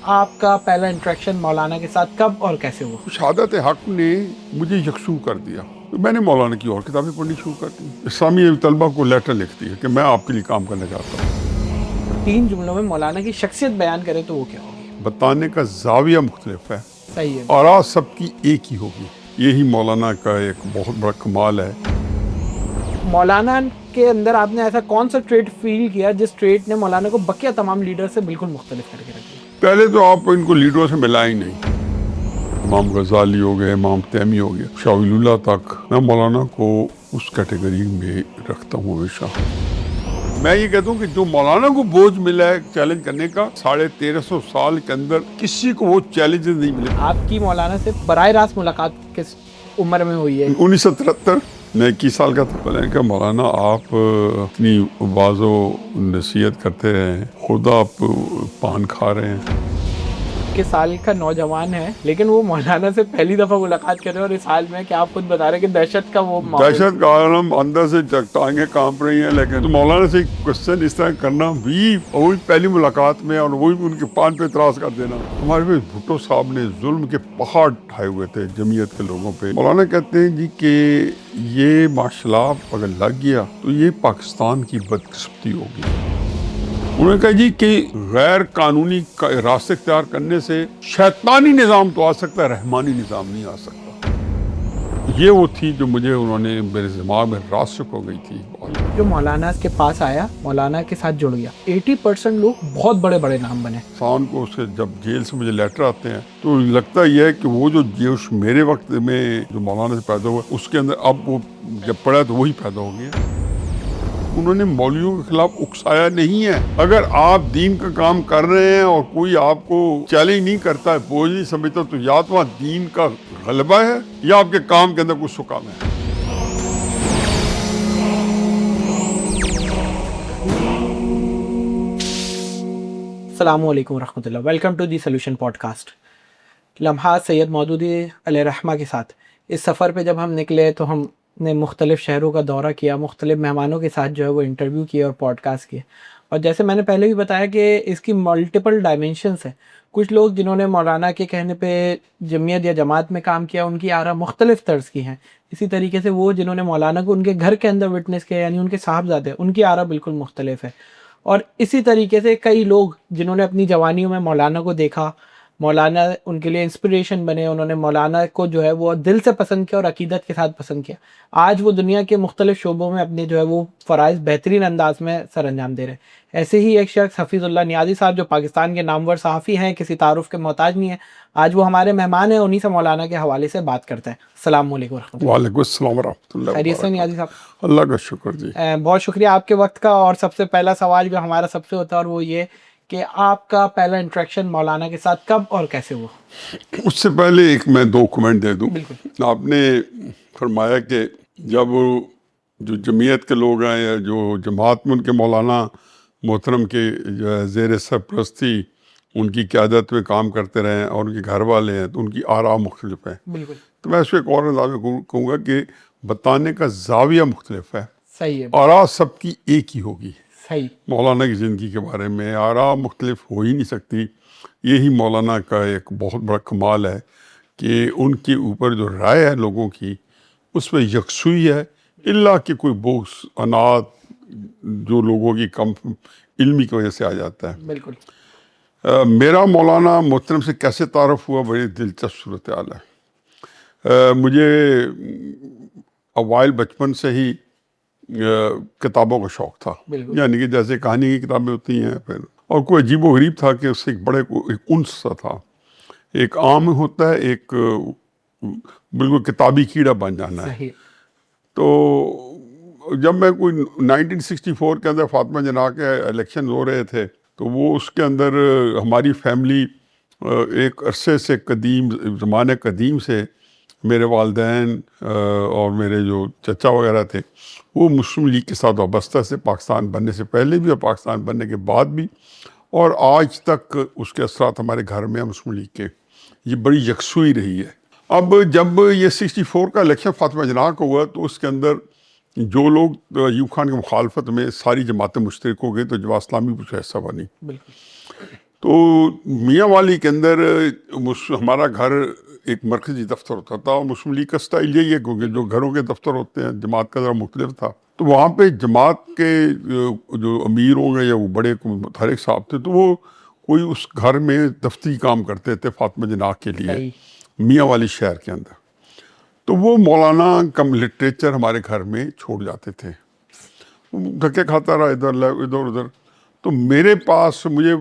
آپ کا پہلا انٹریکشن مولانا کے ساتھ کب اور کیسے ہوا؟ شہادت حق نے مجھے یکسو کر دیا. میں نے مولانا کی اور کتابیں پڑھنی شروع کر دی. اسلامی طلبہ کو لیٹر لکھتی ہے کہ میں آپ کے لیے کام کرنا چاہتا ہوں. 3 جملوں میں مولانا کی شخصیت بیان کریں تو وہ کیا ہوگی؟ بتانے کا زاویہ مختلف ہے، صحیح ہے. آراء سب کی ایک ہی ہوگی. یہی مولانا کا ایک بہت بڑا کمال ہے. مولانا کے اندر آپ نے ایسا کون سا ٹریٹ فیل کیا جس ٹریٹ نے مولانا کو بقیہ تمام لیڈر سے بالکل مختلف کر کے رکھ دیا؟ پہلے تو آپ ان کو لیڈروں سے ملا ہی نہیں. امام غزالی ہو گئے، امام تیمی ہو گیا، شاہ ولی اللہ تک. میں مولانا کو اس کیٹیگری میں رکھتا ہوں ہمیشہ. میں یہ کہتا ہوں کہ جو مولانا کو بوجھ ملا ہے چیلنج کرنے کا، 1350 سال کے اندر کسی کو وہ چیلنجز نہیں ملے. آپ کی مولانا سے براہ راست ملاقات کس عمر میں ہوئی ہے؟ 1973 میں 21 سال کا تھا. میں نے کہا مولانا آپ اتنی واضح و نصیحت کرتے ہیں، خدا آپ پان کھا رہے ہیں. کے سال کا نوجوان ہے لیکن وہ مولانا سے پہلی دفعہ ملاقات کر رہے ہیں، اور اس حال میں کہ آپ خود بتا رہے ہیں کہ دہشت کا وہ ماحول. دہشت کا عالم، اندر سے ٹانگیں کانپ رہی ہیں. لیکن مولانا سے کوشچن اس طرح کرنا بھی، وہی پہلی ملاقات میں، اور وہی ان کے پان پہ اعتراض کر دینا. ہمارے پہ بھٹو صاحب نے ظلم کے پہاڑ ڈھائے ہوئے تھے جمعیت کے لوگوں پہ. مولانا کہتے ہیں جی کہ یہ معاشلاب اگر لگ گیا تو یہ پاکستان کی بدقسمتی ہوگی. انہوں نے کہا جی کہ غیر قانونی راستے اختیار کرنے سے شیطانی نظام تو آ سکتا ہے، رحمانی نظام نہیں آ سکتا. یہ وہ تھی جو مجھے انہوں نے میرے دماغ میں راسخ ہو گئی تھی. جو مولانا کے پاس آیا، مولانا کے ساتھ جڑ گیا، 80% لوگ بہت بڑے بڑے نام بنے. انسان کو اس سے جب جیل سے مجھے لیٹر آتے ہیں تو لگتا یہ ہے کہ وہ جو جوش میرے وقت میں جو مولانا سے پیدا ہوا اس کے اندر اب وہ جب پڑا تو وہی پیدا ہو گیا. انہوں نے مولویوں کے خلاف اکسایا نہیں ہے. اگر آپ دین کا کام کر رہے ہیں اور کوئی آپ کو چیلنج نہیں کرتا ہے، بوجھ نہیں سمجھتا، تو یا تو وہاں دین کا غلبہ ہے یا آپ کے کام کے اندر کچھ سکام ہے. السلام علیکم ورحمۃ اللہ. Welcome to the solution podcast. لمحات سید مودودی علیہ رحمہ کے ساتھ اس سفر پہ جب ہم نکلے تو ہم نے مختلف شہروں کا دورہ کیا، مختلف مہمانوں کے ساتھ جو ہے وہ انٹرویو کیے اور پوڈ کاسٹ کیے. اور جیسے میں نے پہلے بھی بتایا کہ اس کی ملٹیپل ڈائمینشنس ہیں. کچھ لوگ جنہوں نے مولانا کے کہنے پہ جمعیت یا جماعت میں کام کیا، ان کی آراء مختلف طرز کی ہیں. اسی طریقے سے وہ جنہوں نے مولانا کو ان کے گھر کے اندر وٹنس کیا، یعنی ان کے صاحبزادے، ان کی آراء بالکل مختلف ہے. اور اسی طریقے سے کئی لوگ جنہوں نے اپنی جوانیوں میں مولانا کو دیکھا، مولانا ان کے لیے انسپریشن بنے، انہوں نے مولانا کو جو ہے وہ دل سے پسند کیا اور عقیدت کے ساتھ پسند کیا. آج وہ دنیا کے مختلف شعبوں میں اپنے جو ہے وہ فرائض بہترین انداز میں سر انجام دے رہے ہیں. ایسے ہی ایک شخص حفیظ اللہ نیازی صاحب جو پاکستان کے نامور صحافی ہیں، کسی تعارف کے محتاج نہیں ہیں، آج وہ ہمارے مہمان ہیں. انہی سے مولانا کے حوالے سے بات کرتے ہیں. السلام علیکم ورحمۃ اللہ. وعلیکم السلام ورحمۃ اللہ. خیریت سے نیازی صاحب؟ اللہ کا شکر جی. بہت شکریہ آپ کے وقت کا. اور سب سے پہلا سوال جو ہمارا سب سے ہوتا ہے اور وہ یہ کہ آپ کا پہلا انٹریکشن مولانا کے ساتھ کب اور کیسے ہوا؟ اس سے پہلے ایک میں 2 کمنٹ دے دوں. بالکل. آپ نے فرمایا کہ جب جو جمعیت کے لوگ ہیں یا جو جماعت میں ان کے مولانا محترم کے زیر سرپرستی ان کی قیادت میں کام کرتے رہے اور ان کے گھر والے ہیں تو ان کی آراء مختلف ہیں. بالکل تو میں اس پہ ایک اور انداز میں کہوں گا کہ بتانے کا زاویہ مختلف ہے. صحیح ہے. آراء سب کی ایک ہی ہوگی. صحیح. مولانا کی زندگی کے بارے میں آراء مختلف ہو ہی نہیں سکتی. یہی مولانا کا ایک بہت بڑا کمال ہے کہ ان کے اوپر جو رائے ہے لوگوں کی اس میں یکسوئی ہے، الا کہ کوئی بغض انات جو لوگوں کی کم علمی کی وجہ سے آ جاتا ہے. بالکل. میرا مولانا محترم سے کیسے تعارف ہوا، بڑی دلچسپ صورتحال ہے. مجھے اوائل بچپن سے ہی کتابوں کا شوق تھا. یعنی کہ جیسے کہانی کی کتابیں ہوتی ہیں پھر، اور کوئی عجیب و غریب تھا کہ اس سے ایک بڑے ایک انس سا تھا. ایک عام ہوتا ہے، ایک بالکل کتابی کیڑا بن جانا ہے. صحیح. تو جب میں کوئی 1964 کے اندر فاطمہ جناح کے الیکشن ہو رہے تھے تو وہ اس کے اندر ہماری فیملی ایک عرصے سے قدیم زمانے قدیم سے میرے والدین اور میرے جو چچا وغیرہ تھے وہ مسلم لیگ کے ساتھ وابستہ سے، پاکستان بننے سے پہلے بھی اور پاکستان بننے کے بعد بھی، اور آج تک اس کے اثرات ہمارے گھر میں مسلم لیگ کے یہ بڑی یکسوئی رہی ہے. اب جب یہ 64 کا الیکشن فاطمہ جناح کو ہوا تو اس کے اندر جو لوگ ایوب خان کی مخالفت میں ساری جماعتیں مشترک ہو گئی تو جماعت اسلامی کچھ ایسا بنی. بالکل. تو میاں والی کے اندر ہمارا گھر ایک مرکزی دفتر ہوتا تھا، اور مسلم لیگ کا سٹائل یہی ہے کیونکہ جو گھروں کے دفتر ہوتے ہیں جماعت کا ذرا مختلف تھا، تو وہاں پہ جماعت کے جو امیر ہوں گے یا وہ بڑے متحرک صاحب تھے، تو وہ کوئی اس گھر میں دفتری کام کرتے تھے فاطمہ جناح کے لیے صحیح، میاں والی شہر کے اندر، تو وہ مولانا کم لٹریچر ہمارے گھر میں چھوڑ جاتے تھے، دھکے کھاتا رہا ادھر ادھر. تو میرے پاس مجھے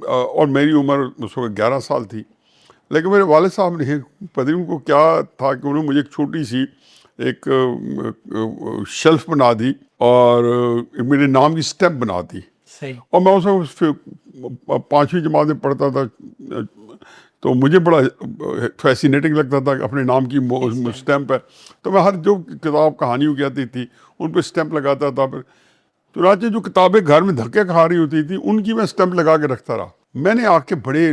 اور میری عمر اس وقت 11 سال تھی، لیکن میرے والد صاحب نے پتہ نہیں ان کو کیا تھا کہ انہوں نے مجھے ایک چھوٹی سی ایک شیلف بنا دی اور میرے نام کی سٹیپ بنا دی، صحیح، اور میں اس وقت 5ویں جماعت میں پڑھتا تھا، تو مجھے بڑا فیسینیٹنگ لگتا تھا کہ اپنے نام کی اسٹیمپ ہے، تو میں ہر جو کتاب کہانیوں کی آتی تھی ان پہ اسٹیمپ لگاتا تھا. پھر چنانچہ جو کتابیں گھر میں دھکے کھا رہی ہوتی تھی ان کی میں اسٹیمپ لگا کے رکھتا رہا. میں نے آ کے بڑے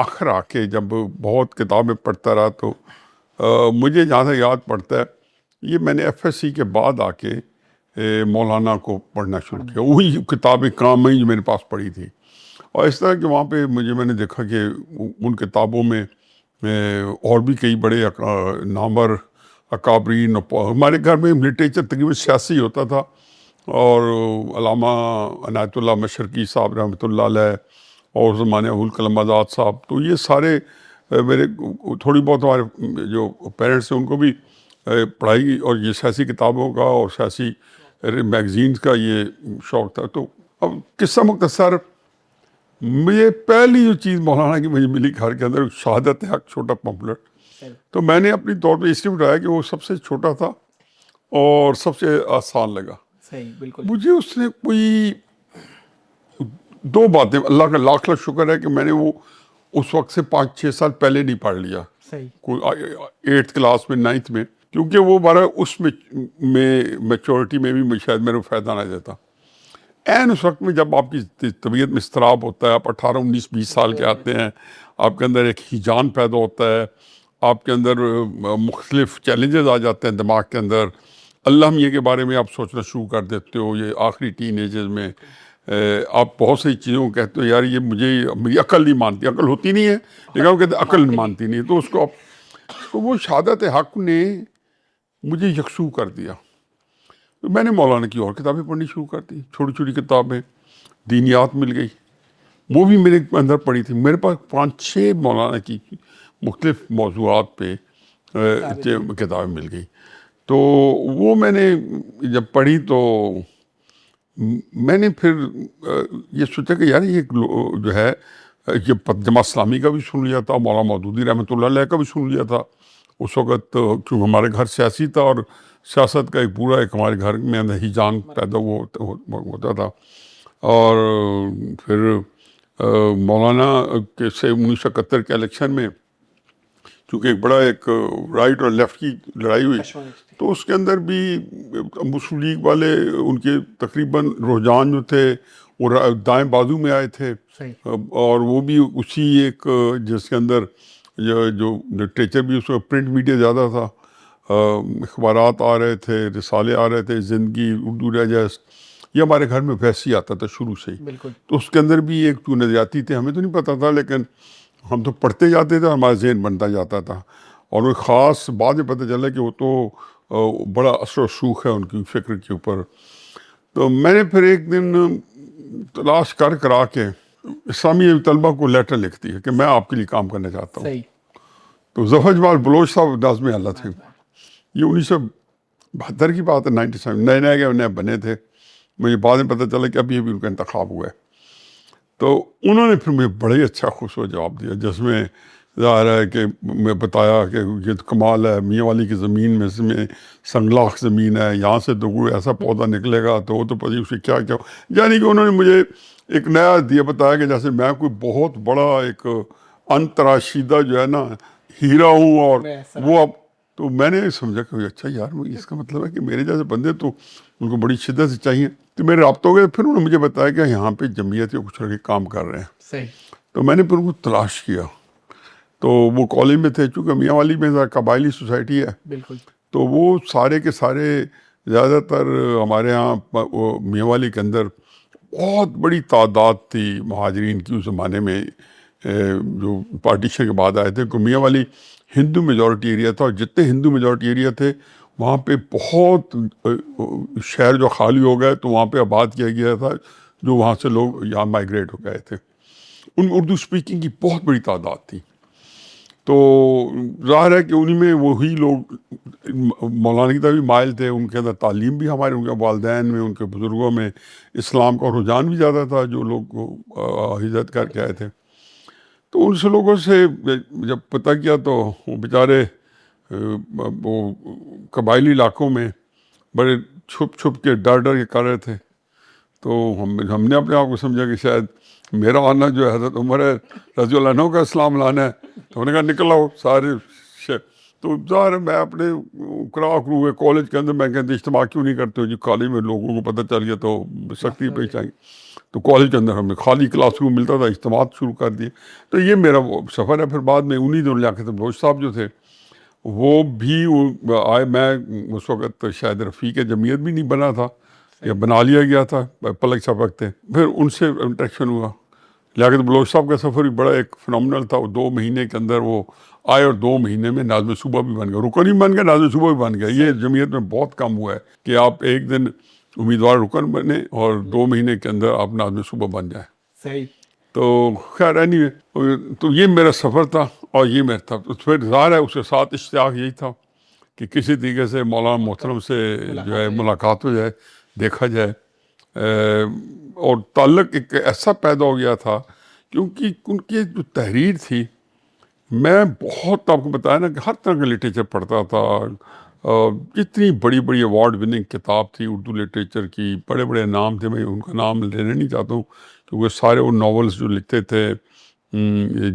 آخر آ کے جب بہت کتابیں پڑھتا رہا تو مجھے جہاں سے یاد پڑتا ہے یہ میں نے ایف ایس سی کے بعد آ کے مولانا کو پڑھنا شروع کیا، وہی کتابیں کام میں جو میرے پاس پڑھی تھی، اور اس طرح کہ وہاں پہ میں نے دیکھا کہ ان کتابوں میں اور بھی کئی بڑے نامور اکابرین، ہمارے گھر میں لٹریچر تقریباً سیاسی ہوتا تھا، اور علامہ عنایت اللہ مشرقی صاحب رحمۃ اللہ علیہ اور زمانہ ابوالکلام آزاد صاحب، تو یہ سارے میرے تھوڑی بہت ہمارے جو پیرنٹس ہیں ان کو بھی پڑھائی اور یہ سیاسی کتابوں کا اور سیاسی میگزینز کا یہ شوق تھا. تو اب قصہ مختصر، مجھے پہلی جو چیز مولانا کی مجھے ملی گھر کے اندر شہادت حق چھوٹا پمفلٹ، تو میں نے اپنی طور پہ اس لیے اٹھایا کہ وہ سب سے چھوٹا تھا اور سب سے آسان لگا. صحیح، بالکل، مجھے اس نے کوئی 2 باتیں، اللہ کا لاکھ لاکھ شکر ہے کہ میں نے وہ اس وقت سے 5-6 سال پہلے نہیں پڑھ لیا، صحیح، کوئی 8th کلاس میں 9th میں، کیونکہ وہ بارہ اس میں میچورٹی میں بھی شاید میرے کو فائدہ نہ دیتا. اس وقت میں جب آپ کی طبیعت میں اضطراب ہوتا ہے، آپ 18 19 20 سال کے آتے ہیں، آپ کے اندر ایک ہیجان پیدا ہوتا ہے، آپ کے اندر مختلف چیلنجز آ جاتے ہیں دماغ کے اندر، اللہ یہ کے بارے میں آپ سوچنا شروع کر دیتے ہو. یہ آخری ٹین ایجز میں آپ بہت سی چیزوں کو کہتے ہو یار یہ میری عقل نہیں مانتی، عقل ہوتی نہیں ہے لیکن وہ کہتے ہیں عقل مانتی نہیں، تو اس کو تو وہ شہادت حق نے مجھے یکسو کر دیا. تو میں نے مولانا کی اور کتابیں پڑھنی شروع کر دی، چھوٹی چھوٹی کتابیں، دینیات مل گئی، وہ بھی میرے اندر پڑھی تھی. میرے پاس 5-6 مولانا کی مختلف موضوعات پہ کتابیں مل گئی. تو وہ میں نے جب پڑھی تو میں نے پھر یہ سوچا کہ یار یہ جو ہے یہ جماعت اسلامی کا بھی سن لیا تھا، مولانا مودودی رحمۃ اللہ علیہ کا بھی سن لیا تھا اس وقت، کیونکہ ہمارے گھر سیاسی تھا اور سیاست کا ایک پورا ایک ہمارے گھر میں اندر ہیجان پیدا ہوتا تھا. اور پھر مولانا کے سے 1971 کے الیکشن میں چونکہ ایک بڑا ایک رائٹ اور لیفٹ کی لڑائی ہوئی، تو اس کے اندر بھی مسلم لیگ والے ان کے تقریباً رجحان جو تھے وہ دائیں بازو میں آئے تھے، اور وہ بھی اسی ایک جس کے اندر جو لٹریچر بھی اس میں پرنٹ میڈیا زیادہ تھا، اخبارات آ رہے تھے، رسالے آ رہے تھے، زندگی، اردو ڈائجسٹ، یہ ہمارے گھر میں ویسے ہی آتا تھا شروع سے ہی. بالکل، تو اس کے اندر بھی ایک تو نظریاتی تھے، ہمیں تو نہیں پتہ تھا لیکن ہم تو پڑھتے جاتے تھے، ہمارا ذہن بنتا جاتا تھا. اور وہ خاص بعد میں پتہ چلا کہ وہ تو بڑا اثر و رسوخ ہے ان کی فکر کے اوپر. تو میں نے پھر ایک دن تلاش کرا کے اسلامی طلبہ کو لیٹر لکھ دی کہ میں آپ کے لیے کام کرنا چاہتا ہوں. صحیح، تو ظفر جمال بلوچ صاحب ناظم اعلیٰ تھے، یہ 1972 کی بات ہے، 97 نئے بنے تھے. مجھے بعد میں پتہ چلا کہ ابھی ان کا انتخاب ہوا ہے. تو انہوں نے پھر مجھے بڑے اچھا خوشو جواب دیا، جس میں ظاہر ہے کہ میں بتایا کہ یہ کمال ہے، میاں والی کی زمین میں سنگلاخ زمین ہے، یہاں سے تو کوئی ایسا پودا نکلے گا تو وہ تو پتہ اسے کیا کیا. یعنی کہ انہوں نے مجھے ایک نیا بتایا کہ جیسے میں کوئی بہت بڑا ایک انتراشیدہ جو ہے نا ہیرا ہوں، اور وہ اب تو میں نے سمجھا کہ اچھا یار اس کا مطلب ہے کہ میرے جیسے بندے تو ان کو بڑی شدت سے چاہیے. تو میرے رابطہ ہو گئے. پھر انہوں نے مجھے بتایا کہ یہاں پہ جمعیت کے کچھ لڑکے کام کر رہے ہیں. صحیح. تو میں نے پھر ان کو تلاش کیا. تو وہ کالج میں تھے، چونکہ میاں والی میں قبائلی سوسائٹی ہے، بالکل، تو وہ سارے کے سارے زیادہ تر ہمارے ہاں میاں والی کے اندر بہت بڑی تعداد تھی مہاجرین کی اس زمانے میں جو پارٹیشن کے بعد آئے تھے. کہ میاں والی ہندو میجورٹی ایریا تھا، اور جتنے ہندو میجورٹی ایریا تھے وہاں پہ بہت شہر جو خالی ہو گئے تو وہاں پہ آباد کیا گیا تھا، جو وہاں سے لوگ یہاں مائیگریٹ ہو گئے تھے. ان اردو اسپیکنگ کی بہت بڑی تعداد تھی. تو ظاہر ہے کہ انہی میں وہی لوگ مولانا کی طرف بھی مائل تھے. ان کے اندر تعلیم بھی ہمارے، ان کے والدین میں، ان کے بزرگوں میں اسلام کا رجحان بھی زیادہ تھا جو لوگ ہجرت کر کے آئے تھے. تو ان سے لوگوں سے جب پتہ کیا تو وہ بیچارے وہ قبائلی علاقوں میں بڑے چھپ چھپ کے ڈر ڈر کے کر رہے تھے. تو ہم نے اپنے آپ کو سمجھا کہ شاید میرا آنا جو ہے حضرت عمر رضی اللہ عنہ کا اسلام لانا ہے. تو انہوں نے کہا نکل آؤ سارے تو ظاہر ہے میں اپنے کرو ہوئے کالج کے اندر میں کہتے اجتماع کیوں نہیں کرتے ہو جی؟ کالج میں لوگوں کو پتہ چل گیا تو سختی پیش آئیں. تو کالج کے اندر ہمیں خالی کلاس روم ملتا تھا، اجتماعات شروع کر دیے. تو یہ میرا وہ سفر ہے. پھر بعد میں انہی دنوں جا کے بلوچ صاحب جو تھے وہ بھی آئے. میں اس وقت شاید رفیق جمعیت بھی نہیں بنا تھا یا بنا لیا گیا تھا، پلک چھپکتے. پھر ان سے انٹریکشن ہوا. لیاقت بلوچ صاحب کا سفر بھی بڑا ایک فنومنل تھا. وہ 2 مہینے کے اندر وہ آئے اور 2 مہینے میں ناظم صوبہ بھی بن گیا، رکن ہی بن گیا، ناظم صوبہ بھی بن گیا. یہ جمعیت میں بہت کم ہوا ہے کہ آپ ایک دن امیدوار رکن بنے اور 2 مہینے کے اندر آپ ناظم صوبہ بن جائیں. صحیح. تو خیر تو یہ میرا سفر تھا اور یہ میرا تھا. تو پھر ظاہر ہے اس کے ساتھ اشتیاق یہی تھا کہ کسی طریقے سے مولانا محترم سے جو ہے ملاقات ہو جائے، دیکھا جائے. اور تعلق ایک ایسا پیدا ہو گیا تھا کیونکہ ان کی جو تحریر تھی، میں بہت آپ کو بتایا نا کہ ہر طرح کا لٹریچر پڑھتا تھا. اتنی بڑی بڑی ایوارڈ وننگ کتاب تھی اردو لٹریچر کی، بڑے بڑے نام تھے. میں ان کا نام لینا نہیں چاہتا ہوں کیونکہ سارے وہ ناولس جو لکھتے تھے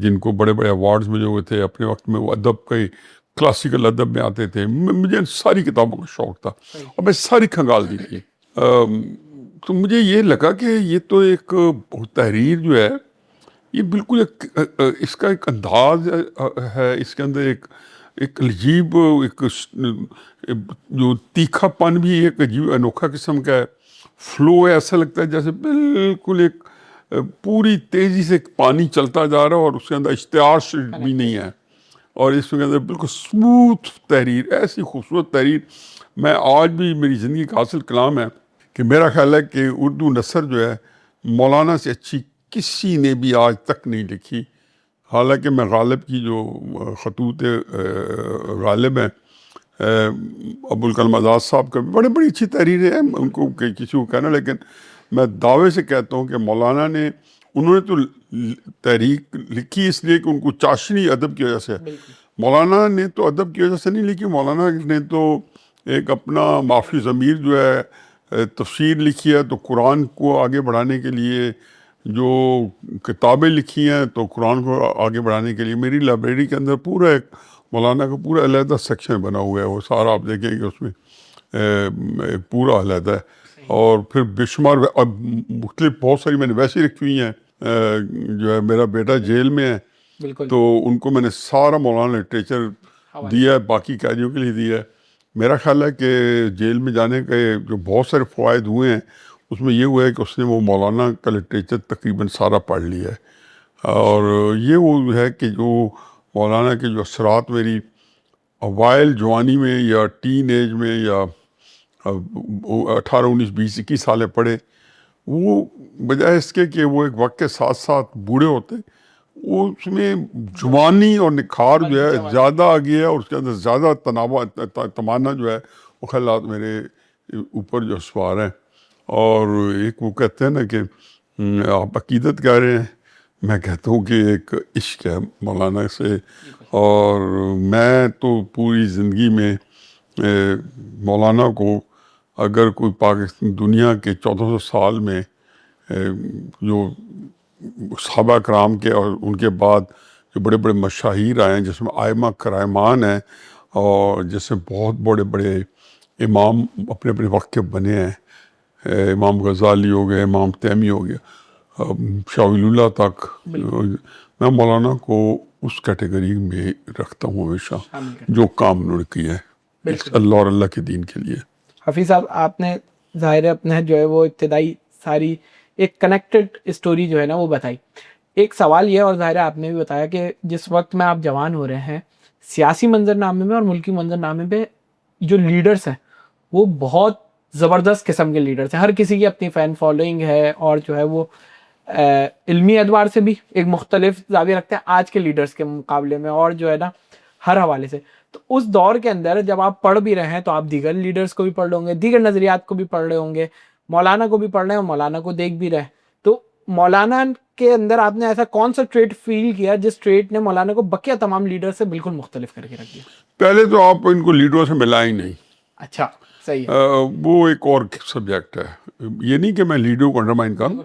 جن کو بڑے بڑے ایوارڈز ملے ہوئے تھے اپنے وقت میں، وہ ادب کے کلاسیکل ادب میں آتے تھے. مجھے ان ساری کتابوں کا شوق تھا اور میں ساری کھنگال دی تھی. تو مجھے یہ لگا کہ یہ تو ایک تحریر جو ہے یہ بالکل اس کا ایک انداز ہے، اس کے اندر ایک عجیب ایک جو تیکھا پن بھی ایک عجیب انوکھا قسم کا ہے. فلو ہے، ایسا لگتا ہے جیسے بالکل ایک پوری تیزی سے پانی چلتا جا رہا ہے اور اس کے اندر اشتعال بھی نہیں ہے. اور اس کے اندر بالکل سموتھ تحریر، ایسی خوبصورت تحریر. میں آج بھی میری زندگی کا حاصل کلام ہے کہ میرا خیال ہے کہ اردو نثر جو ہے مولانا سے اچھی کسی نے بھی آج تک نہیں لکھی. حالانکہ میں غالب کی جو خطوط غالب ہیں، ابوالکلام آزاد صاحب کا بھی بڑی اچھی تحریریں ہیں، ان کو کسی کو کہنا، لیکن میں دعوے سے کہتا ہوں کہ مولانا نے انہوں نے تو تحریک لکھی اس لیے کہ ان کو چاشنی ادب کی وجہ سے. مولانا نے تو ادب کی وجہ سے نہیں لکھی، مولانا نے تو ایک اپنا معافی ضمیر جو ہے تفسیر لکھی ہے تو قرآن کو آگے بڑھانے کے لیے، جو کتابیں لکھی ہیں تو قرآن کو آگے بڑھانے کے لیے. میری لائبریری کے اندر پورا ایک مولانا کا پورا علیحدہ سیکشن بنا ہوا ہے، وہ سارا آپ دیکھیں کہ اس میں پورا علیحدہ ہے. اور پھر بے شمار مختلف بہت ساری میں نے ویسی رکھی ہوئی ہیں. جو ہے میرا بیٹا جیل میں ہے تو ان کو میں نے سارا مولانا لٹریچر دیا ہے، باقی قیدیوں کے لیے دیا ہے. میرا خیال ہے کہ جیل میں جانے کے جو بہت سارے فوائد ہوئے ہیں اس میں یہ ہوا ہے کہ اس نے وہ مولانا کا لٹریچر تقریباً سارا پڑھ لیا ہے. اور یہ وہ ہے کہ جو مولانا کے جو اثرات میری اوائل جوانی میں یا ٹین ایج میں یا 18 19 20 21 سالیں پڑھے، وہ بجائے اس کے کہ وہ ایک وقت کے ساتھ ساتھ بوڑھے ہوتے، وہ اس میں جوانی اور نکھار جو ہے زیادہ آ گیا ہے، اور اس کے اندر زیادہ تمنا جو ہے وہ خیالات میرے اوپر جو سوار ہیں. اور ایک وہ کہتے ہیں نا کہ آپ عقیدت کہہ رہے ہیں، میں کہتا ہوں کہ ایک عشق ہے مولانا سے. اور میں تو پوری زندگی میں مولانا کو اگر کوئی پاکستان دنیا کے 1400 سال میں جو صحابہ کرام کے اور ان کے بعد جو بڑے بڑے مشاہیر آئے ہیں جس میں ائمہ کرائمان ہیں اور جس میں بہت بڑے بڑے امام اپنے اپنے وقت کے بنے ہیں، امام غزالی ہو گئے، امام تیمی ہو گیا، شاہ ولی اللہ تک، میں مولانا کو اس کیٹیگری میں رکھتا ہوں ہمیشہ جو کام انہوں نے کیا ہے اللہ اور اللہ کے دین کے لیے. حفیظ صاحب، آپ نے ظاہر اپنا جو ہے وہ ابتدائی ساری ایک کنیکٹڈ اسٹوری جو ہے نا وہ بتائی. ایک سوال یہ، اور ظاہر ہے آپ نے بھی بتایا کہ جس وقت میں آپ جوان ہو رہے ہیں، سیاسی منظرنامے میں اور ملکی منظرنامے پہ جو لیڈرز ہیں وہ بہت زبردست قسم کے لیڈرز ہیں. ہر کسی کی اپنی فین فالوئنگ ہے، اور جو ہے وہ علمی اعتبار سے بھی ایک مختلف زاویہ رکھتے ہیں آج کے لیڈرز کے مقابلے میں، اور جو ہے نا ہر حوالے سے. تو اس دور کے اندر جب آپ پڑھ بھی رہے ہیں تو آپ دیگر لیڈرز کو بھی پڑھ رہے ہوں گے، دیگر نظریات کو بھی پڑھ رہے ہوں گے، مولانا کو بھی پڑھ رہے ہیں اور مولانا کو دیکھ بھی رہے. تو مولانا کے اندر آپ نے ایسا کون سا ٹریٹ فیل کیا جس ٹریٹ نے مولانا کو بقیہ تمام لیڈر سے بالکل مختلف کر کے رکھ دیا؟ پہلے تو آپ ان کو لیڈروں سے ملائیں نہیں. اچھا، صحیح ہے. وہ ایک اور سبجیکٹ ہے. یہ نہیں کہ میں لیڈر کو انڈرمائن کروں.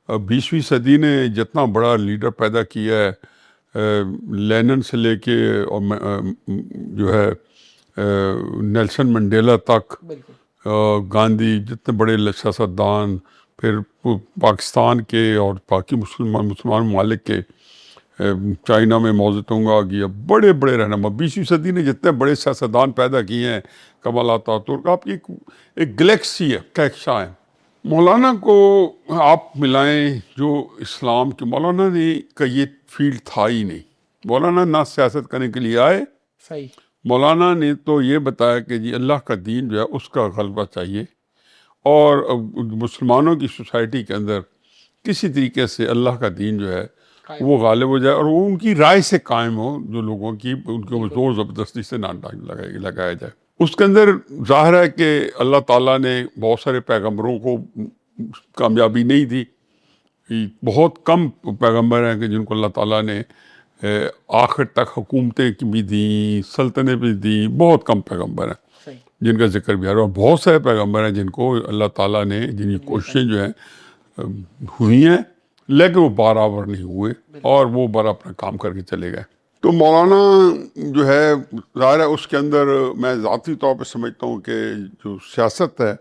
20ویں صدی نے جتنا بڑا لیڈر پیدا کیا ہے، لینن سے لے کے اور جو ہے نیلسن منڈیلا تک، گاندھی، جتنے بڑے سیاستدان، پھر پاکستان کے اور باقی مسلمان ممالک کے، چائنا میں ماؤ زیڈونگ آ گیا، بڑے بڑے رہنما. 20ویں صدی نے جتنے بڑے سیاستدان پیدا کیے ہیں، کمال آتاتورک، آپ کی ایک گلیکسی ہے، کہکشاں ہے. مولانا کو آپ ملائیں جو اسلام کے، مولانا نے کا یہ فیلڈ تھا ہی نہیں. مولانا نہ سیاست کرنے کے لیے آئے. صحیح. مولانا نے تو یہ بتایا کہ جی اللہ کا دین جو ہے اس کا غلبہ چاہیے، اور مسلمانوں کی سوسائٹی کے اندر کسی طریقے سے اللہ کا دین جو ہے وہ غالب ہو جائے، اور وہ ان کی رائے سے قائم ہو، جو لوگوں کی ان کو زور زبردستی سے نہ لگایا جائے. اس کے اندر ظاہر ہے کہ اللہ تعالیٰ نے بہت سارے پیغمبروں کو کامیابی نہیں دی. بہت کم پیغمبر ہیں کہ جن کو اللہ تعالیٰ نے آخر تک حکومتیں بھی دیں، سلطنتیں بھی دیں. بہت کم پیغمبر ہیں جن کا ذکر بھی آ رہا ہے. اور بہت سارے پیغمبر ہیں جن کو اللہ تعالیٰ نے، جن کی کوششیں جو ہیں ہوئی ہیں، لیکن وہ برابر نہیں ہوئے، اور وہ بڑا اپنا کام کر کے چلے گئے. تو مولانا جو ہے ظاہر ہے اس کے اندر میں ذاتی طور پہ سمجھتا ہوں کہ جو سیاست ہے،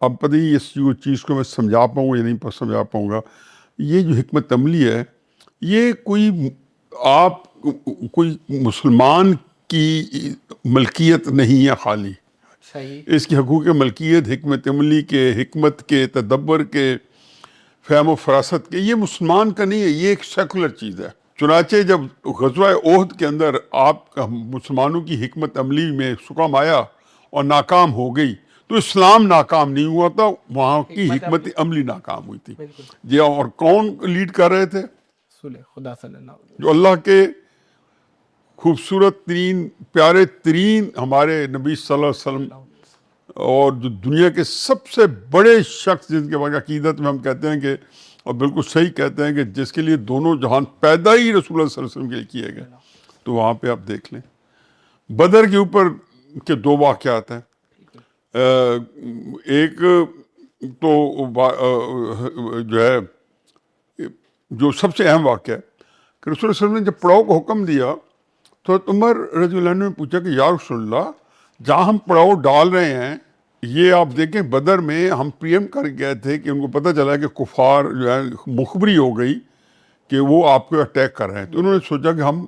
اب پتہ نہیں اس چیز کو میں سمجھا پاؤں گا یا نہیں سمجھا پاؤں گا. یہ جو حکمت عملی ہے، یہ کوئی مسلمان کی ملکیت نہیں ہے خالی. اس کی حقوق ملکیت، حکمت عملی کے، حکمت کے، تدبر کے، فہم و فراست کے، یہ مسلمان کا نہیں ہے، یہ ایک سیکولر چیز ہے. چنانچہ جب غزوہ احد کے اندر آپ مسلمانوں کی حکمت عملی میں سقم آیا اور ناکام ہو گئی، تو اسلام ناکام نہیں ہوا تھا، وہاں کی حکمت عملی ناکام ہوئی تھی. جی، اور کون لیڈ کر رہے تھے؟ خدا صلی اللہ علیہ وسلم، جو اللہ کے خوبصورت ترین، پیارے ترین ہمارے نبی صلی اللہ علیہ وسلم، اور جو دنیا کے سب سے بڑے شخص، جن کے بارے عقیدت میں ہم کہتے ہیں کہ، اور بالکل صحیح کہتے ہیں کہ جس کے لیے دونوں جہان پیدا ہی رسول اللہ صلی اللہ علیہ وسلم کے لیے کیے گئے. تو وہاں پہ آپ دیکھ لیں بدر کے اوپر کے 2 واقعات ہیں. ایک تو جو ہے جو سب سے اہم واقعہ ہے کہ رسول اللہ صلی اللہ علیہ وسلم نے جب پڑاؤ کو حکم دیا تو عمر رضی اللہ عنہ نے پوچھا کہ یا رسول اللہ، جہاں ہم پڑاؤ ڈال رہے ہیں، یہ آپ دیکھیں بدر میں ہم پریم کر گئے تھے کہ ان کو پتہ چلا کہ کفار جو ہے مخبری ہو گئی کہ وہ آپ کو اٹیک کر رہے ہیں. تو انہوں نے سوچا کہ ہم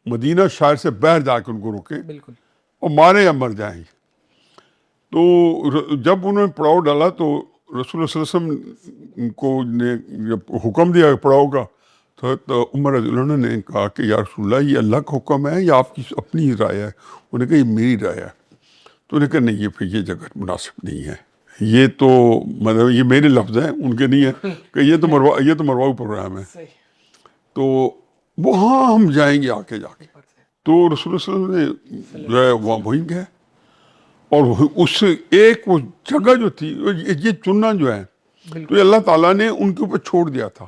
مدینہ شہر سے باہر جا کے ان کو روکیں اور مارے یا مر جائیں. تو جب انہوں نے پڑاؤ ڈالا تو رسول اللہ صلی اللہ علیہ وسلم کو نے جب حکم دیا پڑاؤ کا، تو عمر رضی اللہ عنہ نے کہا کہ یا رسول اللہ، یہ اللہ کا حکم ہے یا آپ کی اپنی رائے ہے؟ انہوں نے کہا یہ میری رائے ہے. تو انہوں نے کہا نہیں، یہ جگہ مناسب نہیں ہے، یہ تو مطلب یہ میرے لفظ ہیں، ان کے نہیں ہیں، کہ یہ تو مرواؤ پروگرام ہے، تو وہاں ہم جائیں گے آ کے جا کے. تو رسول اللہ صلی اللہ علیہ وسلم نے جو ہے وہاں وہیں گئے، اور اس ایک وہ جگہ جو تھی، یہ چننا جو ہے تو اللہ تعالیٰ نے ان کے اوپر چھوڑ دیا تھا،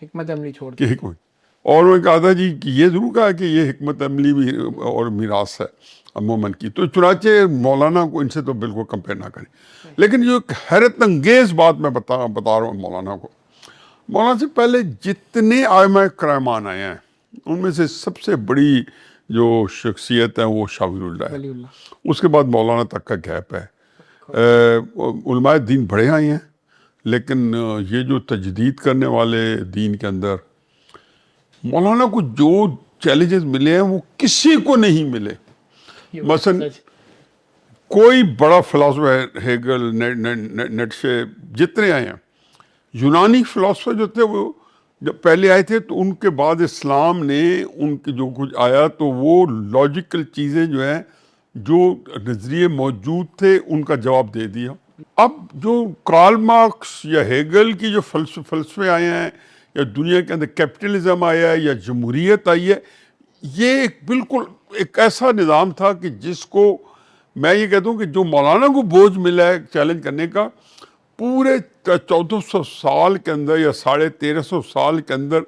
حکمت عملی چھوڑ دی. اور انہوں نے کہا تھا جی کہ یہ ضرور کہا کہ یہ حکمت عملی بھی اور میراث ہے مومن کی. تو چنانچہ مولانا کو ان سے تو بالکل کمپیئر نہ کریں. لیکن جو ایک حیرت انگیز بات میں بتا رہا ہوں مولانا کو، مولانا سے پہلے جتنے ائمہ کرام آئے ہیں ان میں سے سب سے بڑی جو شخصیت ہے وہ شاہ ولی اللہ ہے. اس کے بعد مولانا تک کا گیپ ہے. علماء دین بڑے آئے ہیں، لیکن یہ جو تجدید کرنے والے دین کے اندر مولانا کو جو چیلنجز ملے ہیں وہ کسی کو نہیں ملے. مثلا کوئی بڑا فلاسفر، ہیگل، نیٹشے، جتنے آئے ہیں، یونانی فلاسفر جو تھے وہ جب پہلے آئے تھے تو ان کے بعد اسلام نے ان کے جو کچھ آیا تو وہ لاجیکل چیزیں جو ہیں جو نظریے موجود تھے ان کا جواب دے دیا. اب جو کارل مارکس یا ہیگل کی جو فلسفے آئے ہیں یا دنیا کے اندر کیپٹلزم آیا ہے یا جمہوریت آئی ہے، یہ بالکل ایک ایسا نظام تھا کہ جس کو میں یہ کہتا ہوں کہ جو مولانا کو بوجھ ملا ہے چیلنج کرنے کا، پورے 1400 سال کے اندر یا 1350 سال کے اندر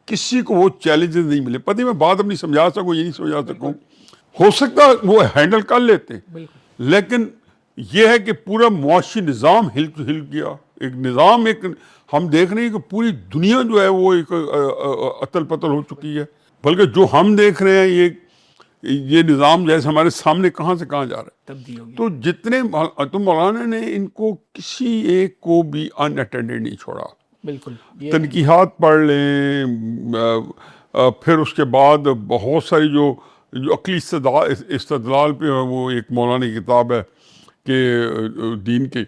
کسی کو وہ چیلنجز نہیں ملے. پتہ میں بات اپنی سمجھا سکوں یہ نہیں سمجھا سکوں، ہو سکتا وہ ہینڈل کر لیتے، لیکن یہ ہے کہ پورا معاشی نظام ہل گیا. ایک نظام، ایک ہم دیکھ رہے ہیں کہ پوری دنیا جو ہے وہ ایک اتل پتل ہو چکی ہے. بلکہ جو ہم دیکھ رہے ہیں یہ نظام جیسے ہمارے سامنے کہاں سے کہاں جا رہا ہے. تبدیل ہوگی. تو جتنے تو مولانا نے ان کو کسی ایک کو بھی ان اٹینڈڈ نہیں چھوڑا. بالکل. تنقیحات پڑھ لیں، پھر اس کے بعد بہت ساری جو عقلی استدلال پہ وہ ایک مولانا کی کتاب ہے کہ دین کی،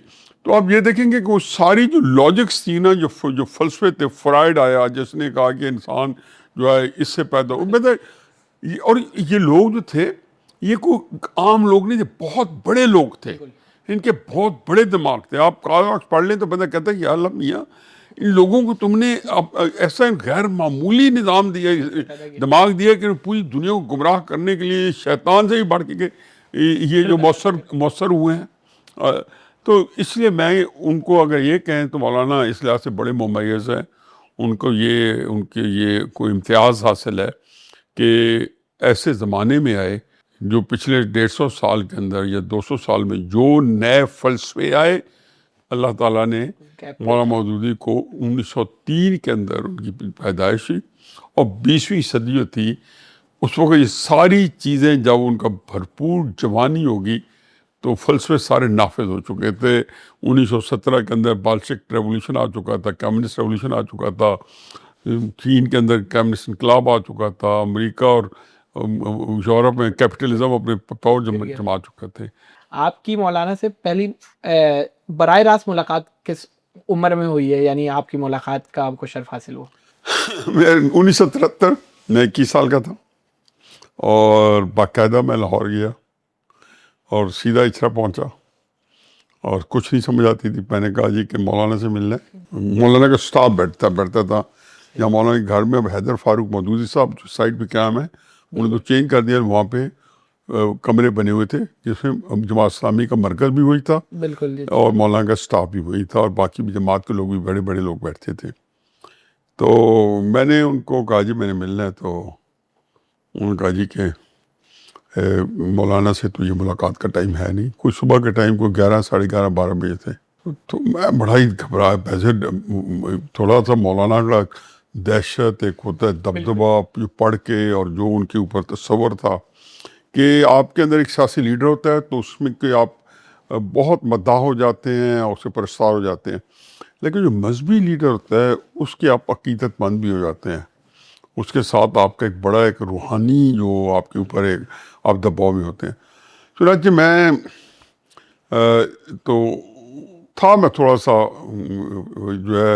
تو آپ یہ دیکھیں گے کہ وہ ساری جو لاجکس تھی نا، جو فلسفے تھے، فرائڈ آیا جس نے کہا کہ انسان جو ہے اس سے پیدا ہو. اور یہ لوگ جو تھے یہ کوئی عام لوگ نہیں تھے، بہت بڑے لوگ تھے، ان کے بہت بڑے دماغ تھے. آپ کارل مارکس پڑھ لیں تو بندہ کہتا ہے کہ یا اللہ میاں ان لوگوں کو تم نے ایسا غیر معمولی نظام دیا، دماغ دیا کہ پوری دنیا کو گمراہ کرنے کے لیے شیطان سے بھی بڑھ کے یہ جو مؤثر ہوئے ہیں. تو اس لیے میں ان کو اگر یہ کہیں تو مولانا اس لحاظ سے بڑے ممیز ہیں. ان کے یہ کوئی امتیاز حاصل ہے کہ ایسے زمانے میں آئے جو پچھلے 150 سال کے اندر یا 200 سال میں جو نئے فلسفے آئے، اللہ تعالیٰ نے مولانا مودودی کو 1903 کے اندر ان کی پیدائش ہوئی اور 20ویں صدی جو تھی اس وقت یہ ساری چیزیں جب ان کا بھرپور جوانی ہوگی تو فلسفے سارے نافذ ہو چکے تھے. 1917 کے اندر بالشک ریولوشن آ چکا تھا، کمیونسٹ ریولوشن آ چکا تھا، چین کے اندر کمیونسٹ انقلاب آ چکا تھا، امریکہ اور یورپ میں کیپٹلزم اپنے پاور جما چکے تھے. آپ کی مولانا سے پہلی براہ راست ملاقات کس عمر میں ہوئی ہے، یعنی آپ کی ملاقات کا آپ کو شرف حاصل ہوا؟ 1973 میں 21 سال کا تھا اور باقاعدہ میں لاہور گیا اور سیدھا اچھرا پہنچا اور کچھ نہیں سمجھ آتی تھی. میں نے کہا جی کہ مولانا سے ملنا ہے. مولانا کا سٹاف بیٹھتا تھا یا مولانا کے گھر میں. اب حیدر فاروق مودودی صاحب جو سائٹ پہ قیام ہے انہوں نے تو چینج کر دیا، وہاں پہ کمرے بنے ہوئے تھے جس میں جماعت اسلامی کا مرکز بھی وہی تھا بالکل اور مولانا کا سٹاف بھی وہی تھا اور باقی بھی جماعت کے لوگ بھی بڑے بڑے لوگ بیٹھتے تھے. تو میں نے ان کو کہا جی میں نے ملنا ہے. تو انہوں نے کہا جی کہ مولانا سے تو یہ ملاقات کا ٹائم ہے نہیں. کوئی صبح کے ٹائم کوئی 11 ساڑھے 11 12 بجے تھے. تو میں بڑا ہی گھبرایا، ویسے تھوڑا سا مولانا کا دہشت ایک ہوتا ہے دبدبہ جو پڑھ کے اور جو ان کے اوپر تصور تھا کہ آپ کے اندر ایک سیاسی لیڈر ہوتا ہے تو اس میں کہ آپ بہت مداح ہو جاتے ہیں اور اس سے پرستار ہو جاتے ہیں، لیکن جو مذہبی لیڈر ہوتا ہے اس کے آپ عقیدت مند بھی ہو جاتے ہیں. اس کے ساتھ آپ کا ایک بڑا ایک روحانی جو آپ کے اوپر ایک آپ دباؤ میں ہوتے ہیں. چنانچہ میں تو تھا میں تھوڑا سا جو ہے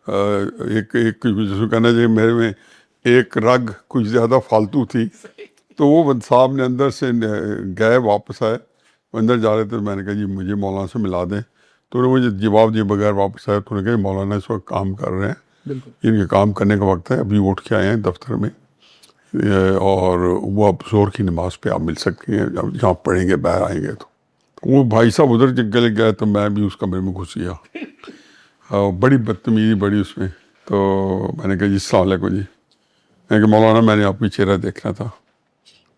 ایک جیسے کہنا چاہیے میرے میں ایک رگ کچھ زیادہ فالتو تھی. تو وہ بند صاحب نے اندر سے گئے، واپس آئے، اندر جا رہے تھے. میں نے کہا جی مجھے مولانا سے ملا دیں. تو انہوں نے مجھے جواب دیے بغیر واپس آئے. تو انہوں نے کہا مولانا اس وقت کام کر رہے ہیں، ان کے کام کرنے کا وقت ہے، ابھی اٹھ کے آئے ہیں دفتر میں اور وہ اب ظہر کی نماز پہ آپ مل سکتے ہیں جہاں پڑھیں گے باہر آئیں گے. تو وہ بھائی صاحب ادھر چلے گئے تو میں بھی اس کمرے میں گھس گیا. بڑی بدتمیزی بڑی اس میں. تو میں نے کہا جی السلام علیکم جی. میں نے کہا مولانا میں نے آپ کی چہرہ دیکھنا تھا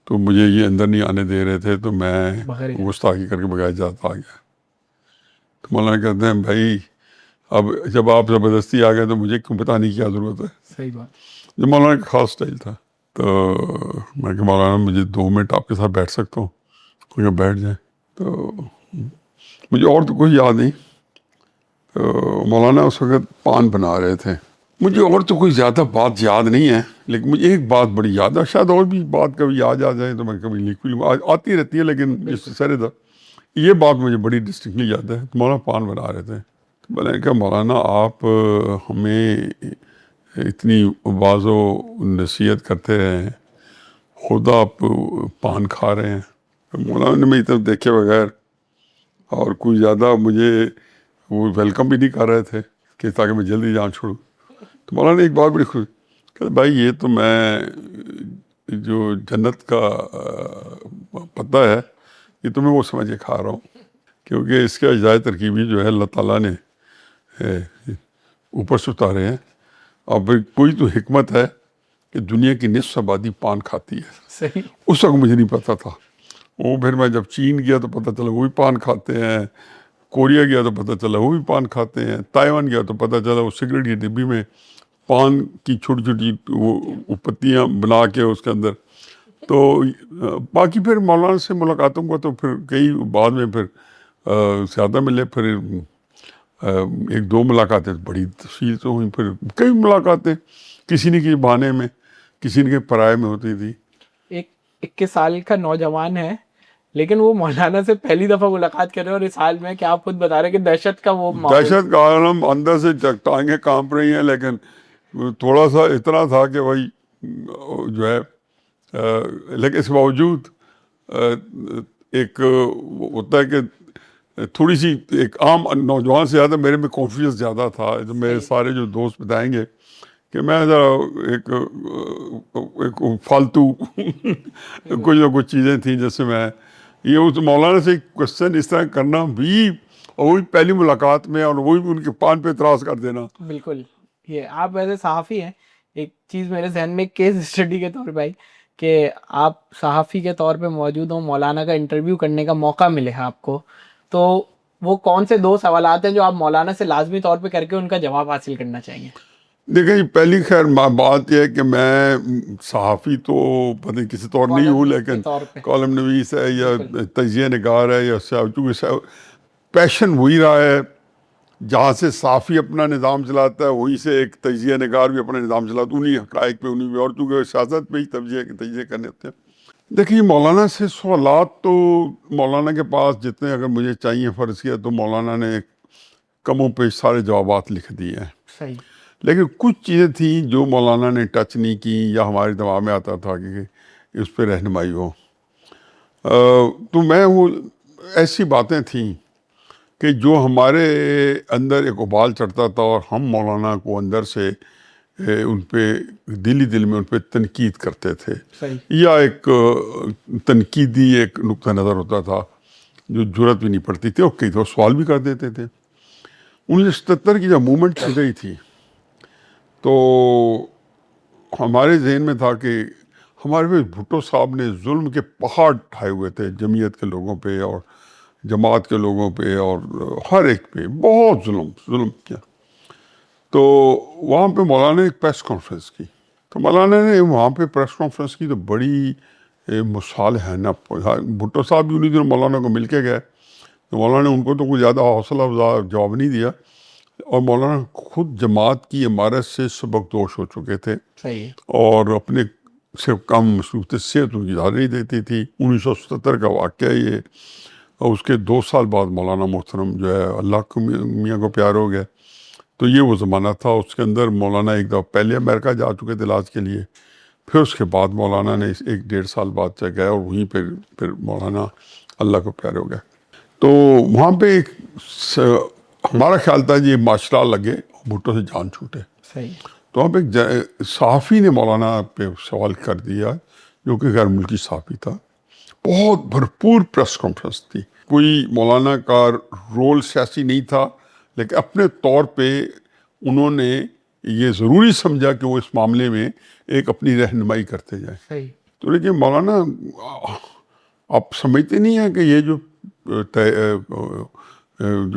تو مجھے یہ اندر نہیں آنے دے رہے تھے تو میں گستاخی کر کے بغیر اجازت آ گیا. تو مولانا کہتے ہیں بھائی اب جب آپ زبردستی آ گئے تو مجھے کیوں بتانے کی کیا ضرورت ہے. صحیح بات. جو مولانا کا خاص اسٹائل تھا. تو میں کہ مولانا مجھے 2 منٹ آپ کے ساتھ بیٹھ سکتا ہوں؟ کہ بیٹھ جائیں. تو مجھے اور تو کوئی یاد نہیں. تو مولانا اس وقت پان بنا رہے تھے. مجھے اور تو کوئی زیادہ بات یاد نہیں ہے لیکن مجھے ایک بات بڑی یاد ہے. شاید اور بھی بات کبھی یاد آ جائے تو میں کبھی لکھ بھی لوں، آتی رہتی ہے لیکن جس سے سرے تھا یہ بات مجھے بڑی ڈسٹنکٹلی یاد ہے. مولانا پان بنا رہے تھے میں نے کہا مولانا آپ ہمیں اتنی واض و نصیحت کرتے رہے ہیں، خدا آپ پان کھا رہے ہیں۔ مولانا نے میری طرف دیکھے بغیر اور کوئی زیادہ مجھے وہ ویلکم بھی نہیں کر رہے تھے کہ تاکہ میں جلدی جان چھوڑوں۔ تو مولانا نے ایک بات بڑی خوش کہ بھائی یہ تو میں جو جنت کا پتہ ہے یہ تو میں وہ سمجھ کے کھا رہا ہوں، کیونکہ اس کے اجزائے ترکیبی جو ہے اللہ تعالیٰ نے اوپر سے اتارے ہیں، اور پھر کوئی تو حکمت ہے کہ دنیا کی نصف آبادی پان کھاتی ہے۔ صحیح. اس وقت مجھے نہیں پتا تھا، وہ پھر میں جب چین گیا تو پتہ چلا وہ بھی پان کھاتے ہیں، کوریا گیا تو پتہ چلا وہ بھی پان کھاتے ہیں، تائیوان گیا تو پتہ چلا وہ سگریٹ کی ڈبی میں پان کی چھوٹی چھوٹی وہ پتیاں بنا کے اس کے اندر۔ تو باقی پھر مولانا سے ملاقاتوں کو تو پھر کئی بعد میں پھر زیادہ ملے، پھر ایک دو ملاقاتیں بڑی تفصیل سے ہوئیں، پھر کئی ملاقاتیں کسی نے کے بہانے میں، کسی نے کے پرائے میں ہوتی تھی۔ ایک 21 سال کا نوجوان ہے لیکن وہ مولانا سے پہلی دفعہ ملاقات کر رہے ہیں، اور اس حال میں کہ آپ خود بتا رہے ہیں کہ دہشت کا وہ ماحول. دہشت کا عالم، اندر سے ٹانگیں کانپ رہی ہیں، لیکن تھوڑا سا اتنا تھا کہ بھائی جو ہے لیکن اس باوجود ایک ہوتا ہے کہ تھوڑی سی ایک عام نوجوان سے زیادہ میرے میں کانفیڈنس زیادہ تھا۔ جو میرے سارے جو دوست بتائیں گے کہ میں ذرا ایک فالتو کچھ نہ کچھ چیزیں تھیں جس سے میں یہ اس مولانا سے کوشچن اس طرح کرنا بھی، اور وہی پہلی ملاقات میں، اور وہی ان کے پان پہ اعتراض کر دینا۔ بالکل. یہ آپ ویسے صحافی ہیں، ایک چیز میرے ذہن میں کیس اسٹڈی کے طور پہ آئی کہ آپ صحافی کے طور پہ موجود ہوں، مولانا کا انٹرویو کرنے کا موقع ملے آپ کو، تو وہ کون سے 2 سوالات ہیں جو آپ مولانا سے لازمی طور پہ کر کے ان کا جواب حاصل کرنا چاہیں گے؟ دیکھیں پہلی خیر بات یہ ہے کہ میں صحافی تو پتہ نہیں کسی طور نہیں ہوں، لیکن کالم نویس ہے یا تجزیہ نگار ہے یا چونکہ پیشن وہی رہا ہے، جہاں سے صحافی اپنا نظام چلاتا ہے وہیں سے ایک تجزیہ نگار بھی اپنا نظام چلاتا ہے، انہیں حقائق پہ انہیں بھی، اور چونکہ سیاست پہ ہی تجزیہ کرنے ہوتے ہیں۔ دیکھیے مولانا سے سوالات تو مولانا کے پاس جتنے اگر مجھے چاہیے فرض کیا تو مولانا نے کم و بیش سارے جوابات لکھ دیے ہیں۔ صحیح. لیکن کچھ چیزیں تھیں جو مولانا نے ٹچ نہیں کی یا ہمارے دماغ میں آتا تھا کہ اس پہ رہنمائی ہو، تو میں وہ ایسی باتیں تھیں کہ جو ہمارے اندر ایک ابال چڑھتا تھا، اور ہم مولانا کو اندر سے ان پہ دل میں ان پہ تنقید کرتے تھے، یا ایک تنقیدی ایک نقطہ نظر ہوتا تھا جو جرأت بھی نہیں پڑتی تھی، اور کئی تو سوال بھی کر دیتے تھے۔ 1977 کی جب موومنٹ چل رہی تھی تو ہمارے ذہن میں تھا کہ ہمارے پہ بھٹو صاحب نے ظلم کے پہاڑ ٹھائے ہوئے تھے، جمعیت کے لوگوں پہ اور جماعت کے لوگوں پہ اور ہر ایک پہ بہت ظلم کیا۔ تو وہاں پہ مولانا نے ایک پریس کانفرنس کی، تو مولانا نے وہاں پہ پریس کانفرنس کی تو بڑی مثال ہے نا، بھٹو صاحب بھی انہیں دنوں مولانا کو مل کے گئے، تو مولانا نے ان کو تو کوئی زیادہ حوصلہ افزا جواب نہیں دیا، اور مولانا خود جماعت کی عمارت سے سبق دوش ہو چکے تھے، اور اپنے سے کم مصروفیت صحت ان کی زیادہ نہیں دیتی تھی۔ 1977 کا واقعہ یہ، اور اس کے 2 سال بعد مولانا محترم جو ہے اللہ کو میاں کو پیار ہو گیا۔ تو یہ وہ زمانہ تھا، اس کے اندر مولانا ایک دفعہ پہلے امریکہ جا چکے تھے علاج کے لیے، پھر اس کے بعد مولانا نے 1-1.5 سال بعد چل گئے، اور وہیں پھر مولانا اللہ کو پیار ہو گیا۔ تو وہاں پہ ایک ہمارا خیال تھا یہ معاشرہ لگے، بھٹو سے جان چھوٹے، تو وہاں پہ ایک صحافی نے مولانا پہ سوال کر دیا جو کہ غیر ملکی صحافی تھا۔ بہت بھرپور پریس کانفرنس تھی، کوئی مولانا کا رول سیاسی نہیں تھا، لیکن اپنے طور پہ انہوں نے یہ ضروری سمجھا کہ وہ اس معاملے میں ایک اپنی رہنمائی کرتے جائیں۔ تو لیکن مولانا آپ سمجھتے نہیں ہیں کہ یہ جو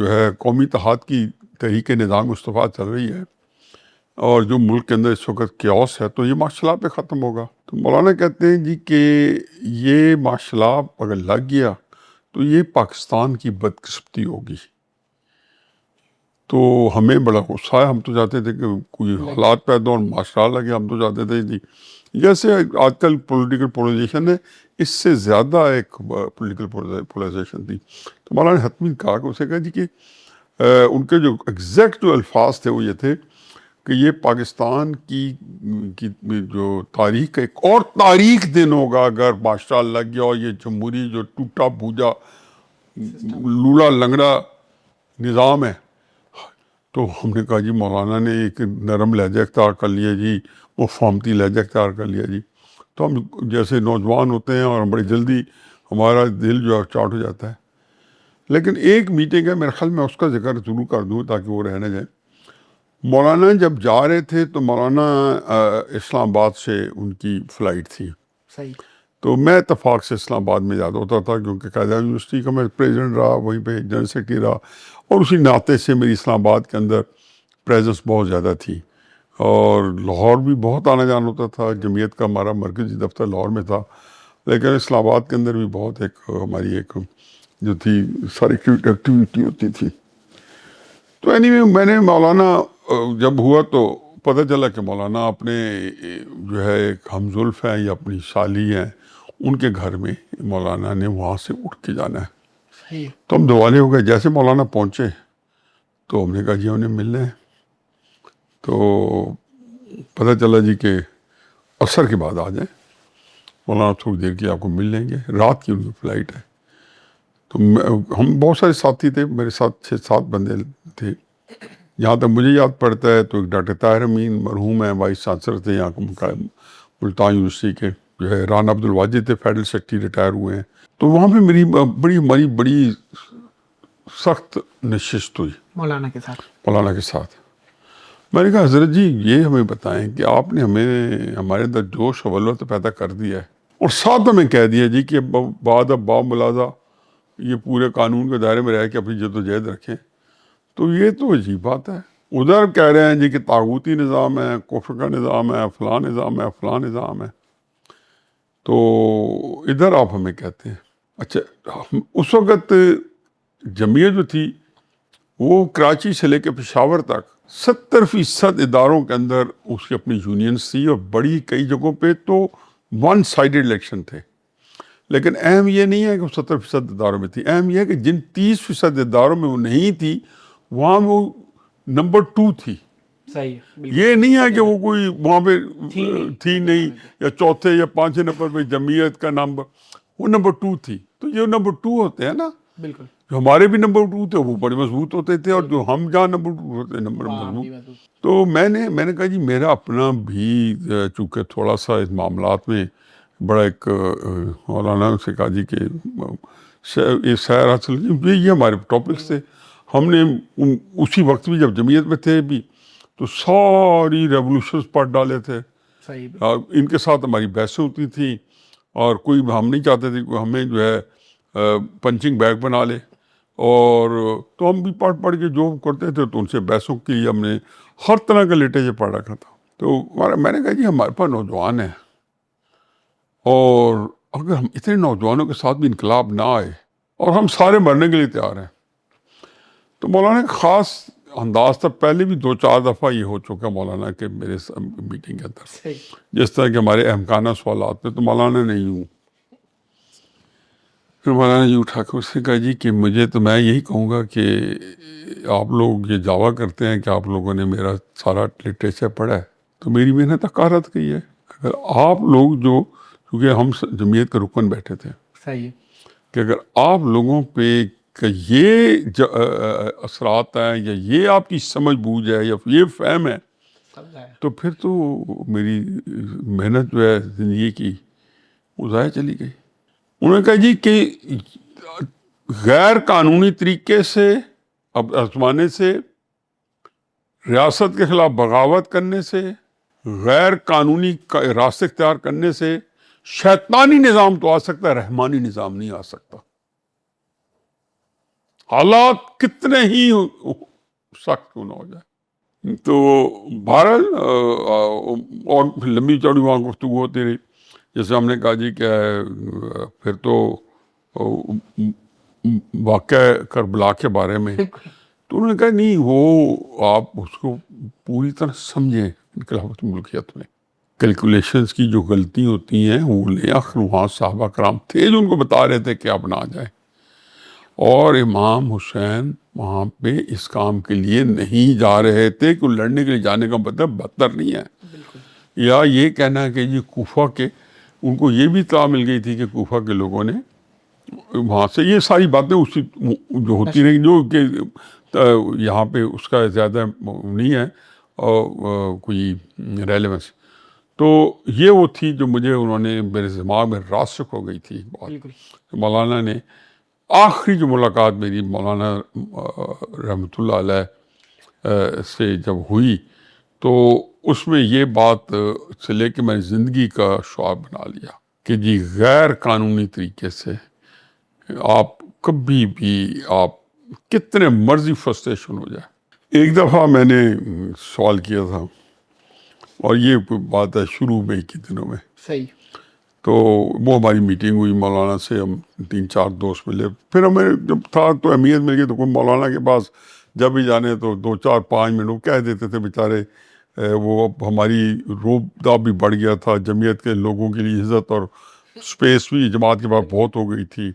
ہے قومی اتحاد کی تحریک نظام مصطفیٰ چل رہی ہے، اور جو ملک کے اندر اس وقت کیوس ہے، تو یہ ماشاء اللہ پہ ختم ہوگا۔ تو مولانا کہتے ہیں جی کہ یہ ماشاء اللہ اگر لگ گیا تو یہ پاکستان کی بدقسمتی ہوگی۔ تو ہمیں بڑا غصہ ہے، ہم تو چاہتے تھے کہ کوئی حالات پیدا اور معاشرہ لگے، ہم تو چاہتے تھے جی جیسے آج کل پولیٹیکل پولائزیشن ہے، اس سے زیادہ ایک پولیٹیکل پولائزیشن تھی۔ تو مولانا نے حتمی کہا کہ اسے کہا جی کہ ان کے جو ایگزیکٹ جو الفاظ تھے وہ یہ تھے کہ یہ پاکستان کی جو تاریخ کا ایک اور تاریخ دن ہوگا اگر بادشاہ لگ گیا اور یہ جمہوری جو ٹوٹا بھوجا لولا لنگڑا نظام ہے. تو ہم نے کہا جی مولانا نے ایک نرم لہجہ اختیار کر لیا جی, وہ فامتی لہجہ اختیار کر لیا جی. تو ہم جیسے نوجوان ہوتے ہیں اور بڑی جلدی ہمارا دل جو ہے چاٹ ہو جاتا ہے. لیکن ایک میٹنگ ہے میرے خیال میں اس کا ذکر ضرور کر دوں تاکہ وہ رہ نہ جائے. مولانا جب جا رہے تھے تو مولانا اسلام آباد سے ان کی فلائٹ تھی. صحیح. تو میں اتفاق سے اسلام آباد میں زیادہ ہوتا تھا کیونکہ قائد اعظم یونیورسٹی کا میں پریزیڈنٹ رہا, وہیں پہ جنرل سیکرٹری رہا, اور اسی ناطے سے میری اسلام آباد کے اندر پریزنس بہت زیادہ تھی. اور لاہور بھی بہت آنا جانا ہوتا تھا, جمعیت کا ہمارا مرکزی دفتر لاہور میں تھا, لیکن اسلام آباد کے اندر بھی بہت ایک ہماری ایک جو تھی ساری ایکٹیویٹی ہوتی تھی. تو anyway میں نے مولانا جب ہوا تو پتہ چلا کہ مولانا اپنے جو ہے ایک ہم زلف ہیں یا اپنی سالی ہیں ان کے گھر میں مولانا نے وہاں سے اٹھ کے جانا ہے. صحیح. تو ہم دوالے ہو گئے. جیسے مولانا پہنچے تو ہم نے کہا جی انہیں ملنا ہے. تو پتہ چلا جی کہ عصر کے بعد آ جائیں, مولانا تھوڑی دیر کی آپ کو مل لیں گے, رات کی ان کی فلائٹ ہے. تو ہم بہت سارے ساتھی تھے, میرے ساتھ 6-7 بندے تھے. جہاں تک مجھے یاد پڑتا ہے تو ایک ڈاکٹر طاہر امین مرحوم ہیں, وائس چانسلر تھے یہاں ملتان یونیورسٹی کے, جو ہے رانا عبدالواجد تھے فیڈرل سیکرٹری, ریٹائر ہوئے ہیں. تو وہاں پہ میری بڑی سخت نشست ہوئی مولانا کے ساتھ. میں نے کہا حضرت جی یہ ہمیں بتائیں کہ آپ نے ہمارے اندر جوش و ولولت پیدا کر دیا ہے اور ساتھ ہمیں کہہ دیا جی کہ بعد اب با ملازہ یہ پورے قانون کے دائرے میں رہ کے اپنی جدوجہد رکھیں. تو یہ تو عجیب بات ہے. ادھر کہہ رہے ہیں جی کہ طاغوتی نظام ہے, کفر کا نظام ہے, فلاں نظام ہے, فلاں نظام ہے. تو ادھر آپ ہمیں کہتے ہیں. اچھا اس وقت جمعیت جو تھی وہ کراچی سے لے کے پشاور تک 70% اداروں کے اندر اس کی اپنی یونینز تھی, اور بڑی کئی جگہوں پہ تو 1 سائیڈڈ الیکشن تھے. لیکن اہم یہ نہیں ہے کہ وہ 70% اداروں میں تھی, اہم یہ ہے کہ جن 30% اداروں میں وہ نہیں تھی وہاں وہ نمبر 2 تھی. صحیح. یہ نہیں ہے کہ وہ کوئی وہاں پہ تھی نہیں, یا چوتھے یا 5 نمبر پہ جمعیت کا نمبر, وہ نمبر 2 تھی. تو یہ نمبر 2 ہوتے ہیں نا, بالکل جو ہمارے بھی نمبر 2 تھے وہ بڑے مضبوط ہوتے تھے, اور جو ہم جہاں نمبر 2 ہوتے نمبر مضبوط. تو میں نے کہا جی میرا اپنا بھی چونکہ تھوڑا سا اس معاملات میں بڑا ایک مولانا سے کہا جی کہ یہ سیر حاصل, یہ ہمارے ٹاپکس تھے. ہم نے اسی وقت بھی جب جمعیت میں تھے بھی تو ساری ریولوشنز پڑھ ڈالے تھے. صحیح. ان کے ساتھ ہماری بحثیں ہوتی تھیں, اور کوئی ہم نہیں چاہتے تھے کہ ہمیں جو ہے پنچنگ بیگ بنا لے, اور تو ہم بھی پڑھ کے جو کرتے تھے تو ان سے بحثوں کے لیے ہم نے ہر طرح کا لٹریچر پڑھ رکھا تھا. تو میں نے کہا جی ہمارے پاس نوجوان ہیں, اور اگر ہم اتنے نوجوانوں کے ساتھ بھی انقلاب نہ آئے اور ہم سارے مرنے کے لیے تیار ہیں. تو مولانا ایک خاص انداز تھا, پہلے بھی 2-4 دفعہ یہ ہو چکا مولانا کے میرے میٹنگ کے اندر, جس طرح کہ ہمارے اہمکانہ سوالات میں. تو مولانا نے یوں پھر مولانا جی اٹھا کے اس نے کہا جی کہ میں یہی کہوں گا کہ آپ لوگ یہ دعویٰ کرتے ہیں کہ آپ لوگوں نے میرا سارا لٹریچر پڑھا ہے, تو میری محنت حقارت کی ہے. اگر آپ لوگ جو, کیونکہ ہم جمعیت کے رکن بیٹھے تھے, صحیح, کہ اگر آپ لوگوں پہ کہ یہ اثرات ہیں یا یہ آپ کی سمجھ بوجھ ہے یا یہ فہم ہے, تو پھر تو میری محنت جو ہے زندگی کی وہ ضائع چلی گئی. انہوں نے کہا جی کہ غیر قانونی طریقے سے اب آزمانے سے, ریاست کے خلاف بغاوت کرنے سے, غیر قانونی راستے اختیار کرنے سے شیطانی نظام تو آ سکتا ہے, رحمانی نظام نہیں آ سکتا. حالات کتنے ہی سخت کیوں نہ ہو جائے. تو بہرحال اور لمبی چوڑی وہاں گفتگو ہوتی رہی. جیسے ہم نے کہا جی کہ پھر تو واقعہ کربلا کے بارے میں, تو انہوں نے کہا نہیں وہ آپ اس کو پوری طرح سمجھیں. انقلابت ملکیت میں کیلکولیشنز کی جو غلطی ہوتی ہیں وہ لیں. آخر وہاں صحابہ کرام تھے جو ان کو بتا رہے تھے کہ آپ نہ جائیں, اور امام حسین وہاں پہ اس کام کے لیے نہیں جا رہے تھے کہ لڑنے کے لیے جانے کا مطلب بدتر نہیں ہے. یا یہ کہنا ہے کہ جی کوفہ کے ان کو یہ بھی اطلاع مل گئی تھی کہ کوفہ کے لوگوں نے وہاں سے یہ ساری باتیں اسی جو ہوتی رہیں جو کہ یہاں پہ اس کا زیادہ نہیں ہے اور کوئی ریلیونس. تو یہ وہ تھی جو مجھے انہوں نے میرے دماغ میں راسخ ہو گئی تھی بہت. مولانا نے آخری جو ملاقات میری مولانا رحمۃ اللہ علیہ سے جب ہوئی تو اس میں یہ بات سے لے کے میں نے زندگی کا شعار بنا لیا کہ جی غیر قانونی طریقے سے آپ کبھی بھی آپ کتنے مرضی فرسٹریشن ہو جائے. ایک دفعہ میں نے سوال کیا تھا اور یہ بات ہے شروع میں کے دنوں میں صحیح. تو وہ ہماری میٹنگ ہوئی مولانا سے, ہم 3-4 دوست ملے. پھر ہمیں جب تھا تو اہمیت مل گئی تو کوئی مولانا کے پاس جب بھی جانے تو 2-4-5 منٹ وہ کہہ دیتے تھے بیچارے. وہ اب ہماری روبدہ بھی بڑھ گیا تھا, جمعیت کے لوگوں کے لیے عزت اور سپیس بھی جماعت کے بعد بہت ہو گئی تھی.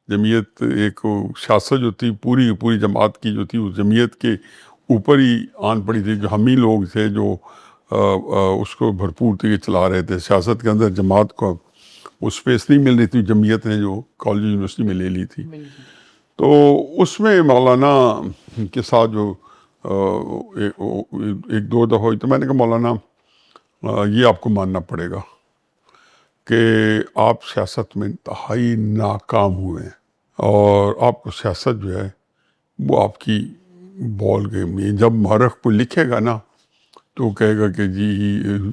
جمعیت ایک سیاست جو تھی پوری جماعت کی جو تھی اس جمعیت کے اوپر ہی آن پڑی تھی, جو ہم ہی لوگ تھے جو اس کو بھرپور طریقے چلا رہے تھے. سیاست کے اندر جماعت کو وہ سپیس نہیں مل رہی تھی, جمعیت نے جو کالج یونیورسٹی میں لے لی تھی. تو اس میں مولانا کے ساتھ جو ایک دو دفعہ ہوئی تو میں نے کہا مولانا یہ آپ کو ماننا پڑے گا کہ آپ سیاست میں انتہائی ناکام ہوئے ہیں اور آپ کو سیاست جو ہے وہ آپ کی بال گیم نہیں ہے. جب مورخ کو لکھے گا نا تو وہ کہے گا کہ جی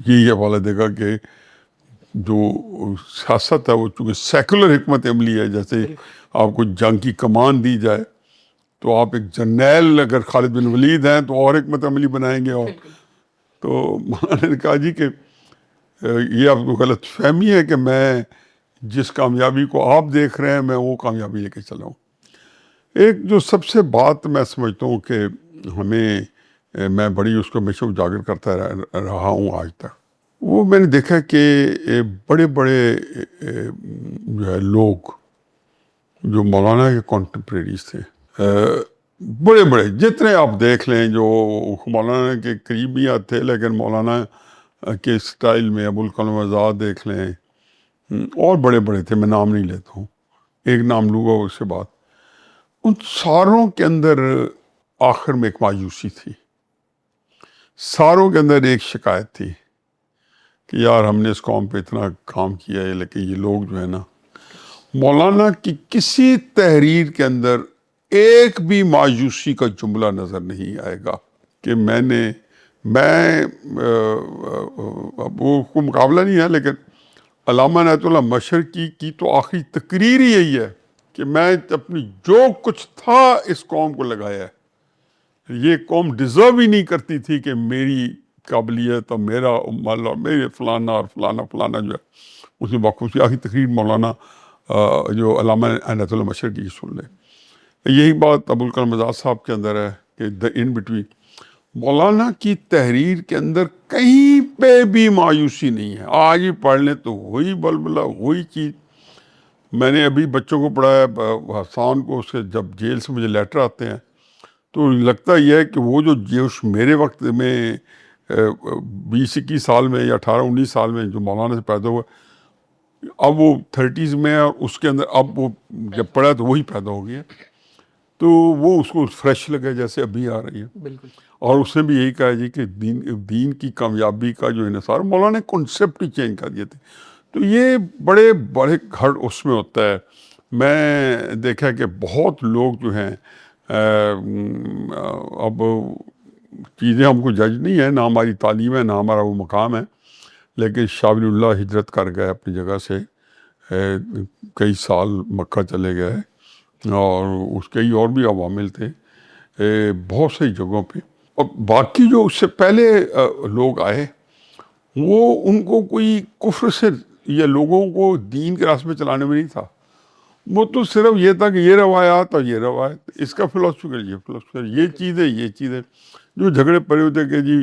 یہی حوالہ دے گا کہ جو سیاست ہے وہ چونکہ سیکولر حکمت عملی ہے, جیسے آپ کو جنگ کی کمان دی جائے تو آپ ایک جرنیل اگر خالد بن ولید ہیں تو اور حکمت عملی بنائیں گے. اور تو مولانا نے کہا جی کہ یہ آپ کو غلط فہمی ہے کہ میں جس کامیابی کو آپ دیکھ رہے ہیں میں وہ کامیابی لے کے چلا ہوں. ایک جو سب سے بات میں سمجھتا ہوں کہ ہمیں میں بڑی اس کو ہمیشہ اجاگر کرتا رہا ہوں آج تک, وہ میں نے دیکھا کہ بڑے جو ہے لوگ جو مولانا کے کنٹمپریریز تھے, بڑے جتنے آپ دیکھ لیں جو مولانا کے قریبیاں تھے لیکن مولانا کے سٹائل میں, ابوالکلام آزاد دیکھ لیں اور بڑے تھے, میں نام نہیں لیتا ہوں, ایک نام لوں گا اس کے بعد. ان ساروں کے اندر آخر میں ایک مایوسی تھی, ساروں کے اندر ایک شکایت تھی کہ یار ہم نے اس قوم پہ اتنا کام کیا ہے لیکن یہ لوگ جو ہے نا. مولانا کی کسی تحریر کے اندر ایک بھی مایوسی کا جملہ نظر نہیں آئے گا کہ میں وہ کو مقابلہ نہیں ہے, لیکن علامہ عنایت اللہ مشرقی کی تو آخری تقریر ہی یہی ہے کہ میں اپنی جو کچھ تھا اس قوم کو لگایا ہے. یہ قوم ڈیزرو ہی نہیں کرتی تھی کہ میری قابلیت اور میرا عمل اور میرے فلانا اور فلانا جو ہے اس میں باخصوصی آخری تقریر مولانا جو علامہ عنایت اللہ مشرقی کی سن لیں. یہی بات ابوالکلام آزاد صاحب کے اندر ہے کہ دا ان بٹوین. مولانا کی تحریر کے اندر کہیں پہ بھی مایوسی نہیں ہے. آج ہی پڑھ لیں تو وہی بلبلہ وہی چیز. میں نے ابھی بچوں کو پڑھایا, حسان کو, اس کے جب جیل سے مجھے لیٹر آتے ہیں تو لگتا یہ ہے کہ وہ جو جوش میرے وقت میں 20-21 سال میں یا 18-19 سال میں جو مولانا سے پیدا ہوا اب وہ 30s میں ہے, اور اس کے اندر اب وہ جب پڑھا تو وہی پیدا ہو گیا, تو وہ اس کو فریش لگے جیسے ابھی آ رہی ہے. بالکل. اور اس نے بھی یہی کہا جی کہ دین کی کامیابی کا جو انحصار, مولانا نے کنسیپٹ ہی چینج کر دیے تھے. تو یہ بڑے گھر اس میں ہوتا ہے. میں دیکھا کہ بہت لوگ جو ہیں اب چیزیں ہم کو جج نہیں ہے, نہ ہماری تعلیم ہے نہ ہمارا وہ مقام ہے, لیکن شاہ ولی اللہ ہجرت کر گئے اپنی جگہ سے, کئی سال مکہ چلے گئے, اور اس کئی اور بھی عوامل تھے بہت سی جگہوں پہ. اور باقی جو اس سے پہلے لوگ آئے وہ ان کو کوئی کفر سے یا لوگوں کو دین کے راستے میں چلانے میں نہیں تھا. وہ تو صرف یہ تھا کہ یہ روایات اور یہ روایت, اس کا فلسفہ یہ فلسفہ, یہ چیزیں جو جھگڑے پڑے ہوتے کہ جی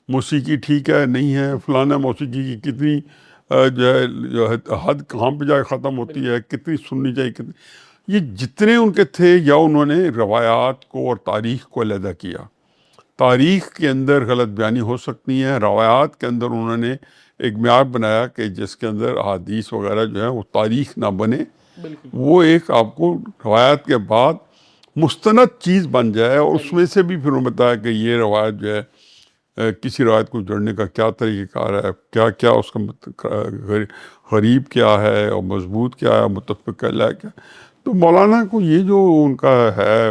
موسیقی ٹھیک ہے نہیں ہے, فلانا موسیقی کی کتنی جو ہے حد کہاں پہ جا کے ختم ہوتی ہے, کتنی سننی چاہیے, کتنی. یہ جتنے ان کے تھے، یا انہوں نے روایات کو اور تاریخ کو علیحدہ کیا. تاریخ کے اندر غلط بیانی ہو سکتی ہے، روایات کے اندر انہوں نے ایک معیار بنایا کہ جس کے اندر احادیث وغیرہ جو ہے وہ تاریخ نہ بنے، وہ ایک آپ کو روایات کے بعد مستند چیز بن جائے، اور اس میں سے بھی پھر انہوں نے بتایا کہ یہ روایت جو ہے کسی روایت کو جڑنے کا کیا طریقہ کار ہے، کیا کیا اس کا غریب کیا ہے اور مضبوط کیا ہے، متفق علیہ کیا. تو مولانا کو یہ جو ان کا ہے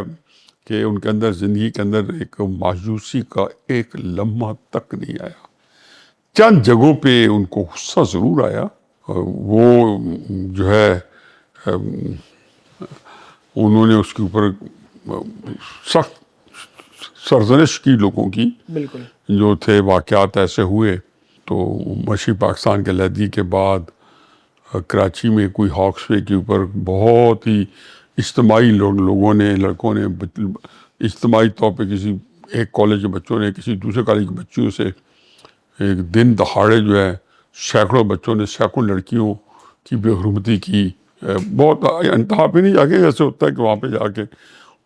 کہ ان کے اندر زندگی کے اندر ایک مایوسی کا ایک لمحہ تک نہیں آیا. چند جگہوں پہ ان کو غصہ ضرور آیا، وہ جو ہے انہوں نے اس کے اوپر سخت سرزنش کی لوگوں کی، بالکل جو تھے واقعات ایسے ہوئے. تو مشرقی پاکستان کے علیحدگی کے بعد کراچی میں کوئی ہاکس وے کے اوپر بہت ہی اجتماعی لوگوں نے، لڑکوں نے اجتماعی طور پہ کسی ایک کالج کے بچوں نے کسی دوسرے کالج کے بچیوں سے ایک دن دہاڑے جو ہے سینکڑوں بچوں نے سینکڑوں لڑکیوں کی بے حرمتی کی. بہت انتہا پہ نہیں جا کے، ایسے ہوتا ہے کہ وہاں پہ جا کے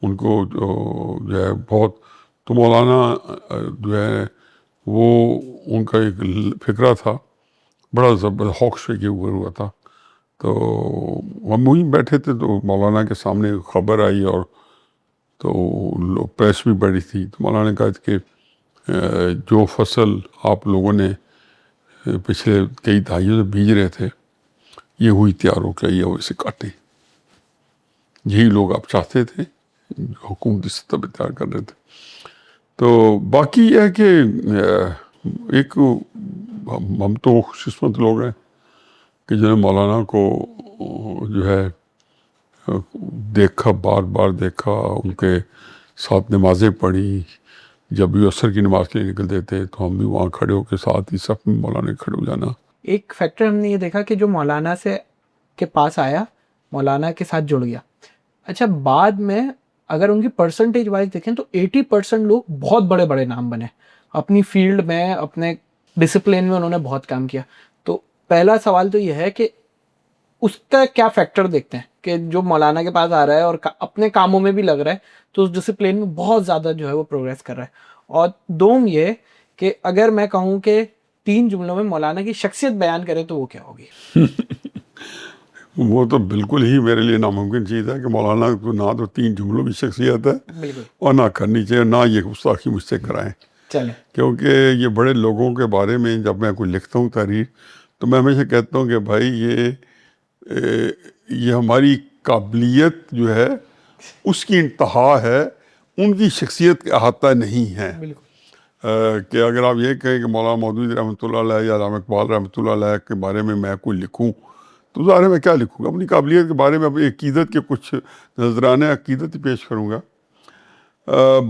ان کو جو ہے بہت. تو مولانا جو ہے وہ ان کا ایک فکرہ تھا بڑا زبردست، ہاکس وے کے اوپر ہوا تھا. تو ہم وہیں بیٹھے تھے تو مولانا کے سامنے خبر آئی، اور تو پریس بھی بڑی تھی. تو مولانا نے کہا کہ جو فصل آپ لوگوں نے پچھلے کئی دہائیوں سے بیج رہے تھے، یہ ہوئی تیار ہو کے یہ وہ اسے کاٹیں. یہی لوگ آپ چاہتے تھے جو حکومتی سطح پہ تیار کر رہے تھے. تو باقی یہ ہے کہ ایک ہم تو خوش قسمت لوگ ہیں کہ جنہوں نے مولانا کو جو ہے دیکھا، بار بار دیکھا، ان کے ساتھ نمازیں پڑھی. جب بھی عصر کی نماز کے لیے نکلتے تھے تو ہم بھی وہاں کھڑے ہو کے ساتھ ہی صف میں مولانا کھڑے ہو جانا. ایک فیکٹر ہم نے یہ دیکھا کہ جو مولانا سے کے پاس آیا، مولانا کے ساتھ جڑ گیا. اچھا، بعد میں اگر ان کی پرسنٹیج وائز دیکھیں تو 80% لوگ بہت بڑے بڑے نام بنے اپنی فیلڈ میں، اپنے ڈسپلین میں انہوں نے بہت کام کیا. تو پہلا سوال تو یہ ہے کہ اس کا کیا فیکٹر دیکھتے ہیں کہ جو مولانا کے پاس آ رہا ہے اور اپنے کاموں میں بھی لگ رہا ہے تو اس ڈسپلین میں بہت زیادہ جو ہے وہ پروگریس کر رہا ہے. اور دوم یہ کہ اگر میں کہوں کہ 3 جملوں میں مولانا کی شخصیت بیان کرے تو وہ کیا ہوگی؟ وہ تو بالکل ہی میرے لیے ناممکن چیز ہے کہ مولانا کو نہ تو 3 جملوں کی شخصیت ہے بالکل، اور نہ کرنی چاہیے، نہ یہ گستاخی مجھ سے کرائیں. چلیں کیونکہ یہ بڑے لوگوں کے بارے میں جب میں کوئی لکھتا ہوں تحریر تو میں ہمیشہ کہتا ہوں کہ بھائی یہ ہماری قابلیت جو ہے اس کی انتہا ہے، ان کی شخصیت کا احاطہ نہیں ہے. بالکل کہ اگر آپ یہ کہیں کہ مولانا مودودی رحمۃ اللہ علیہ یا علامہ اقبال رحمۃ اللہ علیہ کے بارے میں کوئی لکھوں تو ظاہر ہے میں کیا لکھوں گا، اپنی قابلیت کے بارے میں اپنی عقیدت کے کچھ نذرانے عقیدت ہی پیش کروں گا.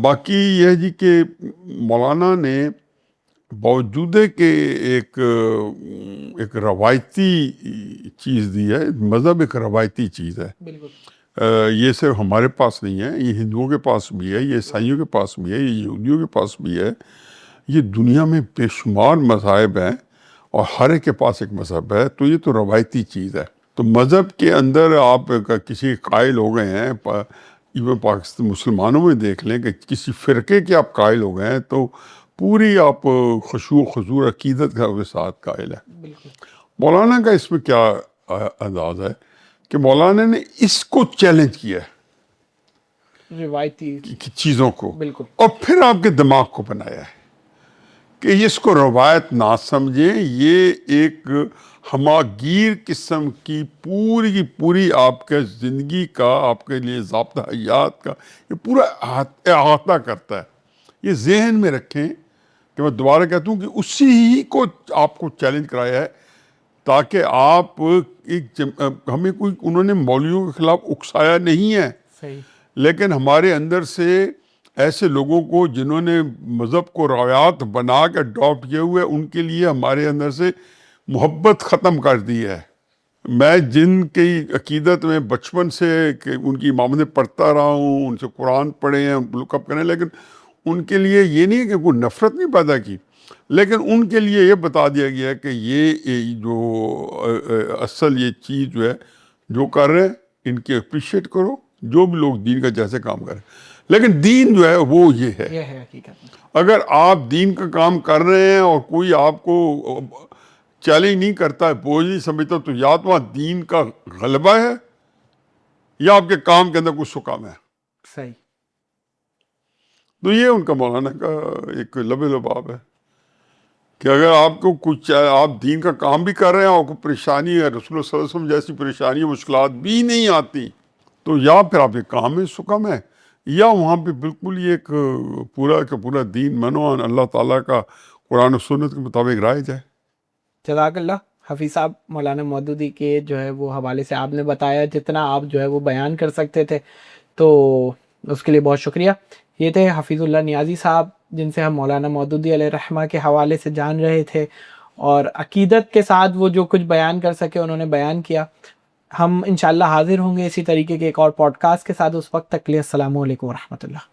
باقی یہ ہے جی کہ مولانا نے باوجود کہ ایک روایتی چیز دی ہے، مذہب ایک روایتی چیز ہے. بالکل یہ صرف ہمارے پاس نہیں ہے، یہ ہندوؤں کے پاس بھی ہے، یہ عیسائیوں کے پاس بھی ہے، یہ یہودیوں کے پاس بھی ہے. یہ دنیا میں بے شمار مذاہب ہیں اور ہر ایک کے پاس ایک مذہب ہے. تو یہ تو روایتی چیز ہے. تو مذہب کے اندر آپ کسی قائل ہو گئے ہیں، ایون پاکستان مسلمانوں میں دیکھ لیں کہ کسی فرقے کے آپ قائل ہو گئے ہیں تو پوری آپ خشوع و خضوع عقیدت کے ساتھ قائل ہے. بالکل مولانا کا اس میں کیا انداز ہے کہ مولانا نے اس کو چیلنج کیا ہے روایتی چیزوں کو، بالکل اور پھر آپ کے دماغ کو بنایا ہے کہ اس کو روایت نہ سمجھیں، یہ ایک ہماگیر قسم کی پوری آپ کے زندگی کا، آپ کے لیے ضابطہ حیات کا یہ پورا احاطہ کرتا ہے. یہ ذہن میں رکھیں کہ میں دوبارہ کہتا ہوں کہ اسی ہی کو آپ کو چیلنج کرایا ہے تاکہ آپ ہمیں کوئی انہوں نے مولویوں کے خلاف اکسایا نہیں ہے، صحیح، لیکن ہمارے اندر سے ایسے لوگوں کو جنہوں نے مذہب کو روایات بنا کے اڈاپٹ کیے ہوئے، ان کے لیے ہمارے اندر سے محبت ختم کر دی ہے. میں جن کی عقیدت میں بچپن سے کہ ان کی امامتیں پڑھتا رہا ہوں، ان سے قرآن پڑھے ہیں، لک اپ کریں، لیکن ان کے لیے یہ نہیں ہے کہ کوئی نفرت نہیں پیدا کی، لیکن ان کے لیے یہ بتا دیا گیا کہ یہ جو اصل یہ چیز جو ہے جو کر رہے ہیں ان کے اپریشیٹ کرو، جو بھی لوگ دین کا جیسے کام کریں، لیکن دین جو ہے وہ یہ ہے. یہ ہے حقیقت میں. اگر آپ دین کا کام کر رہے ہیں اور کوئی آپ کو چیلنج نہیں کرتا ہے، بوجھ نہیں سمجھتا، تو یا تو وہاں دین کا غلبہ ہے یا آپ کے کام کے اندر کچھ سکام ہے. صحیح. تو یہ ان کا مولانا کا ایک لب لباب ہے کہ اگر آپ کو کچھ، آپ دین کا کام بھی کر رہے ہیں اور کوئی پریشانی ہے، رسول اللہ صلی اللہ علیہ وسلم جیسی پریشانی مشکلات بھی نہیں آتی، تو یا پھر آپ کے کام میں سکم ہے، یا وہاں پہ بالکل یہ ایک پورا کا پورا دین منوان اللہ تعالیٰ کا قرآن و سنت کے مطابق رائج ہے. جزاک اللہ حفیظ صاحب. مولانا مودودی کے جو ہے وہ حوالے سے آپ نے بتایا جتنا آپ جو ہے وہ بیان کر سکتے تھے، تو اس کے لیے بہت شکریہ. یہ تھے حفیظ اللہ نیازی صاحب جن سے ہم مولانا مودودی علیہ رحمہ کے حوالے سے جان رہے تھے، اور عقیدت کے ساتھ وہ جو کچھ بیان کر سکے انہوں نے بیان کیا. ہم انشاءاللہ حاضر ہوں گے اسی طریقے کے ایک اور پوڈ کاسٹ کے ساتھ. اس وقت تک کے لیے السلام علیکم ورحمۃ اللہ.